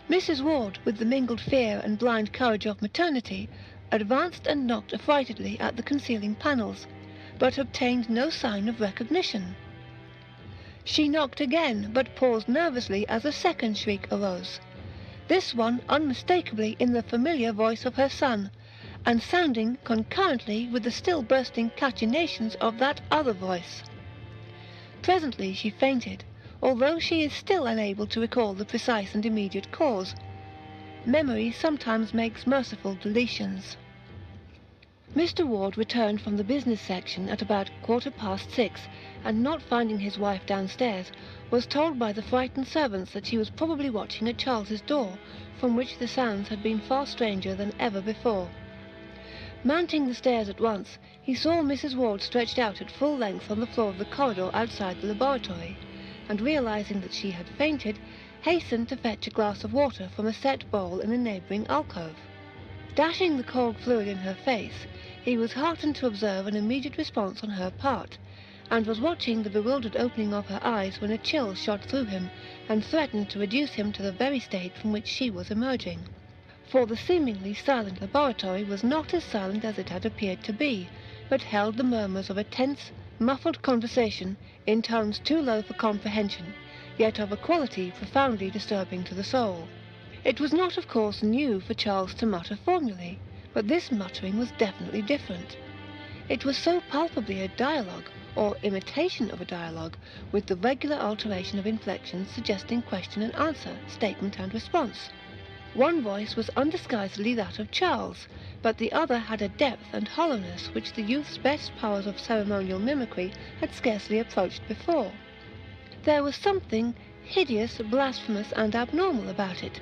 Mrs. Ward, with the mingled fear and blind courage of maternity, advanced and knocked affrightedly at the concealing panels, but obtained no sign of recognition. She knocked again, but paused nervously as a second shriek arose, this one unmistakably in the familiar voice of her son, and sounding concurrently with the still bursting cachinnations of that other voice. Presently she fainted, although she is still unable to recall the precise and immediate cause. Memory sometimes makes merciful deletions. Mr. Ward returned from the business section at about 6:15, and not finding his wife downstairs, was told by the frightened servants that she was probably watching at Charles's door, from which the sounds had been far stranger than ever before. Mounting the stairs at once, he saw Mrs. Ward stretched out at full length on the floor of the corridor outside the laboratory, and realizing that she had fainted, hastened to fetch a glass of water from a set bowl in a neighbouring alcove. Dashing the cold fluid in her face, he was heartened to observe an immediate response on her part, and was watching the bewildered opening of her eyes when a chill shot through him and threatened to reduce him to the very state from which she was emerging. For the seemingly silent laboratory was not as silent as it had appeared to be, but held the murmurs of a tense, muffled conversation in tones too low for comprehension, yet of a quality profoundly disturbing to the soul. It was not, of course, new for Charles to mutter formulae, but this muttering was definitely different. It was so palpably a dialogue, or imitation of a dialogue, with the regular alteration of inflections suggesting question and answer, statement and response. One voice was undisguisedly that of Charles, but the other had a depth and hollowness which the youth's best powers of ceremonial mimicry had scarcely approached before. There was something hideous, blasphemous, and abnormal about it,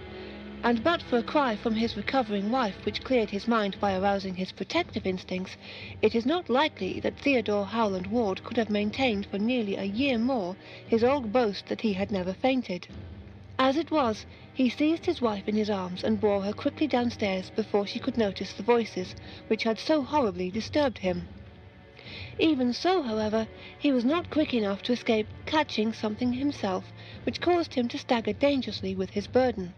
and but for a cry from his recovering wife which cleared his mind by arousing his protective instincts, it is not likely that Theodore Howland Ward could have maintained for nearly a year more his old boast that he had never fainted. As it was, he seized his wife in his arms and bore her quickly downstairs before she could notice the voices which had so horribly disturbed him. Even so, however, he was not quick enough to escape catching something himself, which caused him to stagger dangerously with his burden.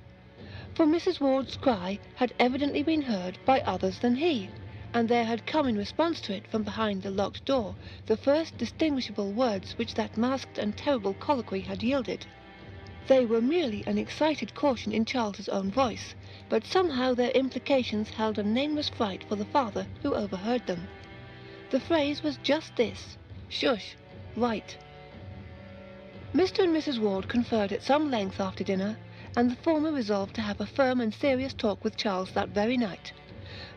For Mrs. Ward's cry had evidently been heard by others than he, and there had come in response to it from behind the locked door the first distinguishable words which that masked and terrible colloquy had yielded. They were merely an excited caution in Charles's own voice, but somehow their implications held a nameless fright for the father who overheard them. The phrase was just this: "Shush, right." Mr. and Mrs. Ward conferred at some length after dinner, and the former resolved to have a firm and serious talk with Charles that very night.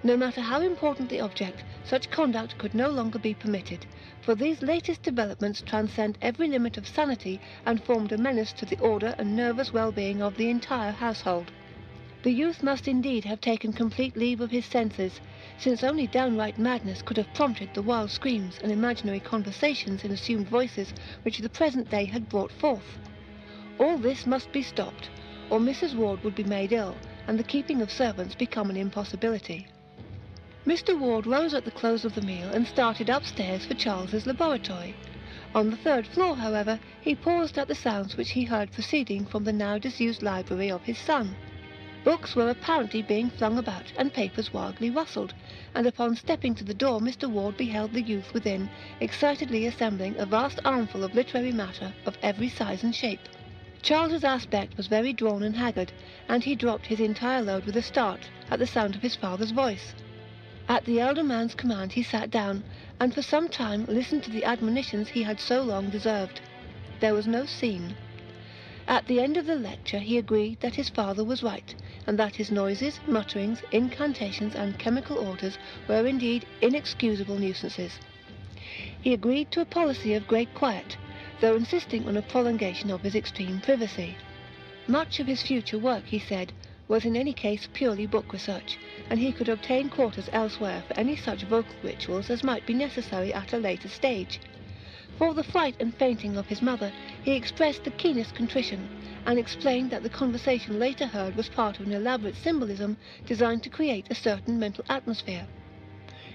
No matter how important the object, such conduct could no longer be permitted, for these latest developments transcend every limit of sanity and formed a menace to the order and nervous well-being of the entire household. The youth must indeed have taken complete leave of his senses, since only downright madness could have prompted the wild screams and imaginary conversations in assumed voices which the present day had brought forth. All this must be stopped, or Mrs. Ward would be made ill, and the keeping of servants become an impossibility. Mr. Ward rose at the close of the meal and started upstairs for Charles's laboratory. On the third floor, however, he paused at the sounds which he heard proceeding from the now disused library of his son. Books were apparently being flung about, and papers wildly rustled, and upon stepping to the door Mr. Ward beheld the youth within, excitedly assembling a vast armful of literary matter of every size and shape. Charles's aspect was very drawn and haggard, and he dropped his entire load with a start at the sound of his father's voice. At the elder man's command he sat down, and for some time listened to the admonitions he had so long deserved. There was no scene. At the end of the lecture he agreed that his father was right, and that his noises, mutterings, incantations, and chemical orders were indeed inexcusable nuisances. He agreed to a policy of great quiet, though insisting on a prolongation of his extreme privacy. Much of his future work, he said, was in any case purely book research, and he could obtain quarters elsewhere for any such vocal rituals as might be necessary at a later stage. For the fright and fainting of his mother he expressed the keenest contrition, and explained that the conversation later heard was part of an elaborate symbolism designed to create a certain mental atmosphere.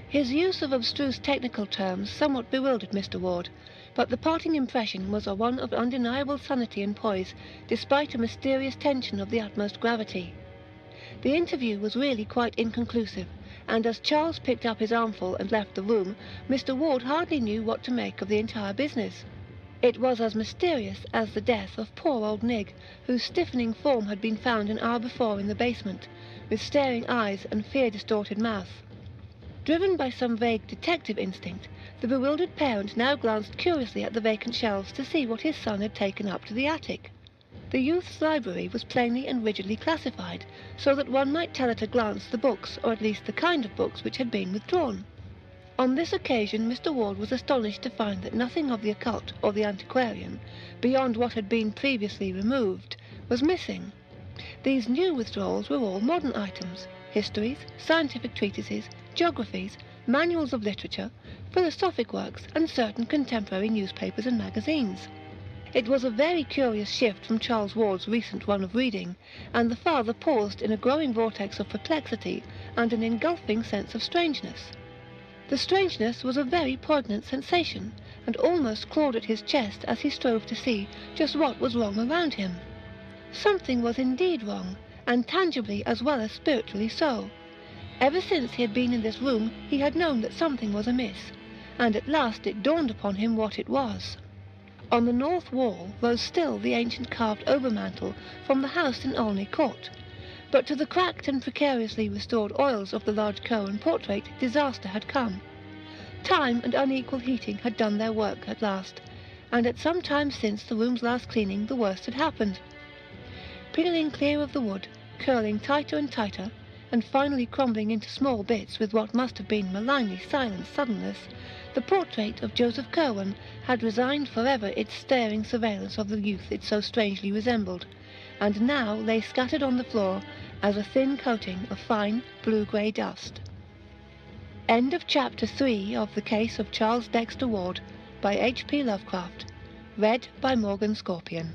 His use of abstruse technical terms somewhat bewildered Mr. Ward, but the parting impression was one of undeniable sanity and poise, despite a mysterious tension of the utmost gravity. The interview was really quite inconclusive, and as Charles picked up his armful and left the room, Mr. Ward hardly knew what to make of the entire business. It was as mysterious as the death of poor old Nig, whose stiffening form had been found an hour before in the basement, with staring eyes and fear-distorted mouth. Driven by some vague detective instinct, the bewildered parent now glanced curiously at the vacant shelves to see what his son had taken up to the attic. The youth's library was plainly and rigidly classified, so that one might tell at a glance the books, or at least the kind of books, which had been withdrawn. On this occasion Mr. Ward was astonished to find that nothing of the occult or the antiquarian, beyond what had been previously removed, was missing. These new withdrawals were all modern items: histories, scientific treatises, geographies, manuals of literature, philosophic works, and certain contemporary newspapers and magazines. It was a very curious shift from Charles Ward's recent run of reading, and the father paused in a growing vortex of perplexity and an engulfing sense of strangeness. The strangeness was a very poignant sensation, and almost clawed at his chest as he strove to see just what was wrong around him. Something was indeed wrong, and tangibly as well as spiritually so. Ever since he had been in this room he had known that something was amiss, and at last it dawned upon him what it was. On the north wall rose still the ancient carved overmantel from the house in Olney Court, but to the cracked and precariously restored oils of the large Cohen portrait disaster had come. Time and unequal heating had done their work at last, and at some time since the room's last cleaning the worst had happened. Peeling clear of the wood, curling tighter and tighter, and finally crumbling into small bits with what must have been malignly silent suddenness, the portrait of Joseph Curwen had resigned forever its staring surveillance of the youth it so strangely resembled, and now lay scattered on the floor as a thin coating of fine blue-grey dust. End of Chapter 3 of The Case of Charles Dexter Ward by H.P. Lovecraft. Read by Morgan Scorpion.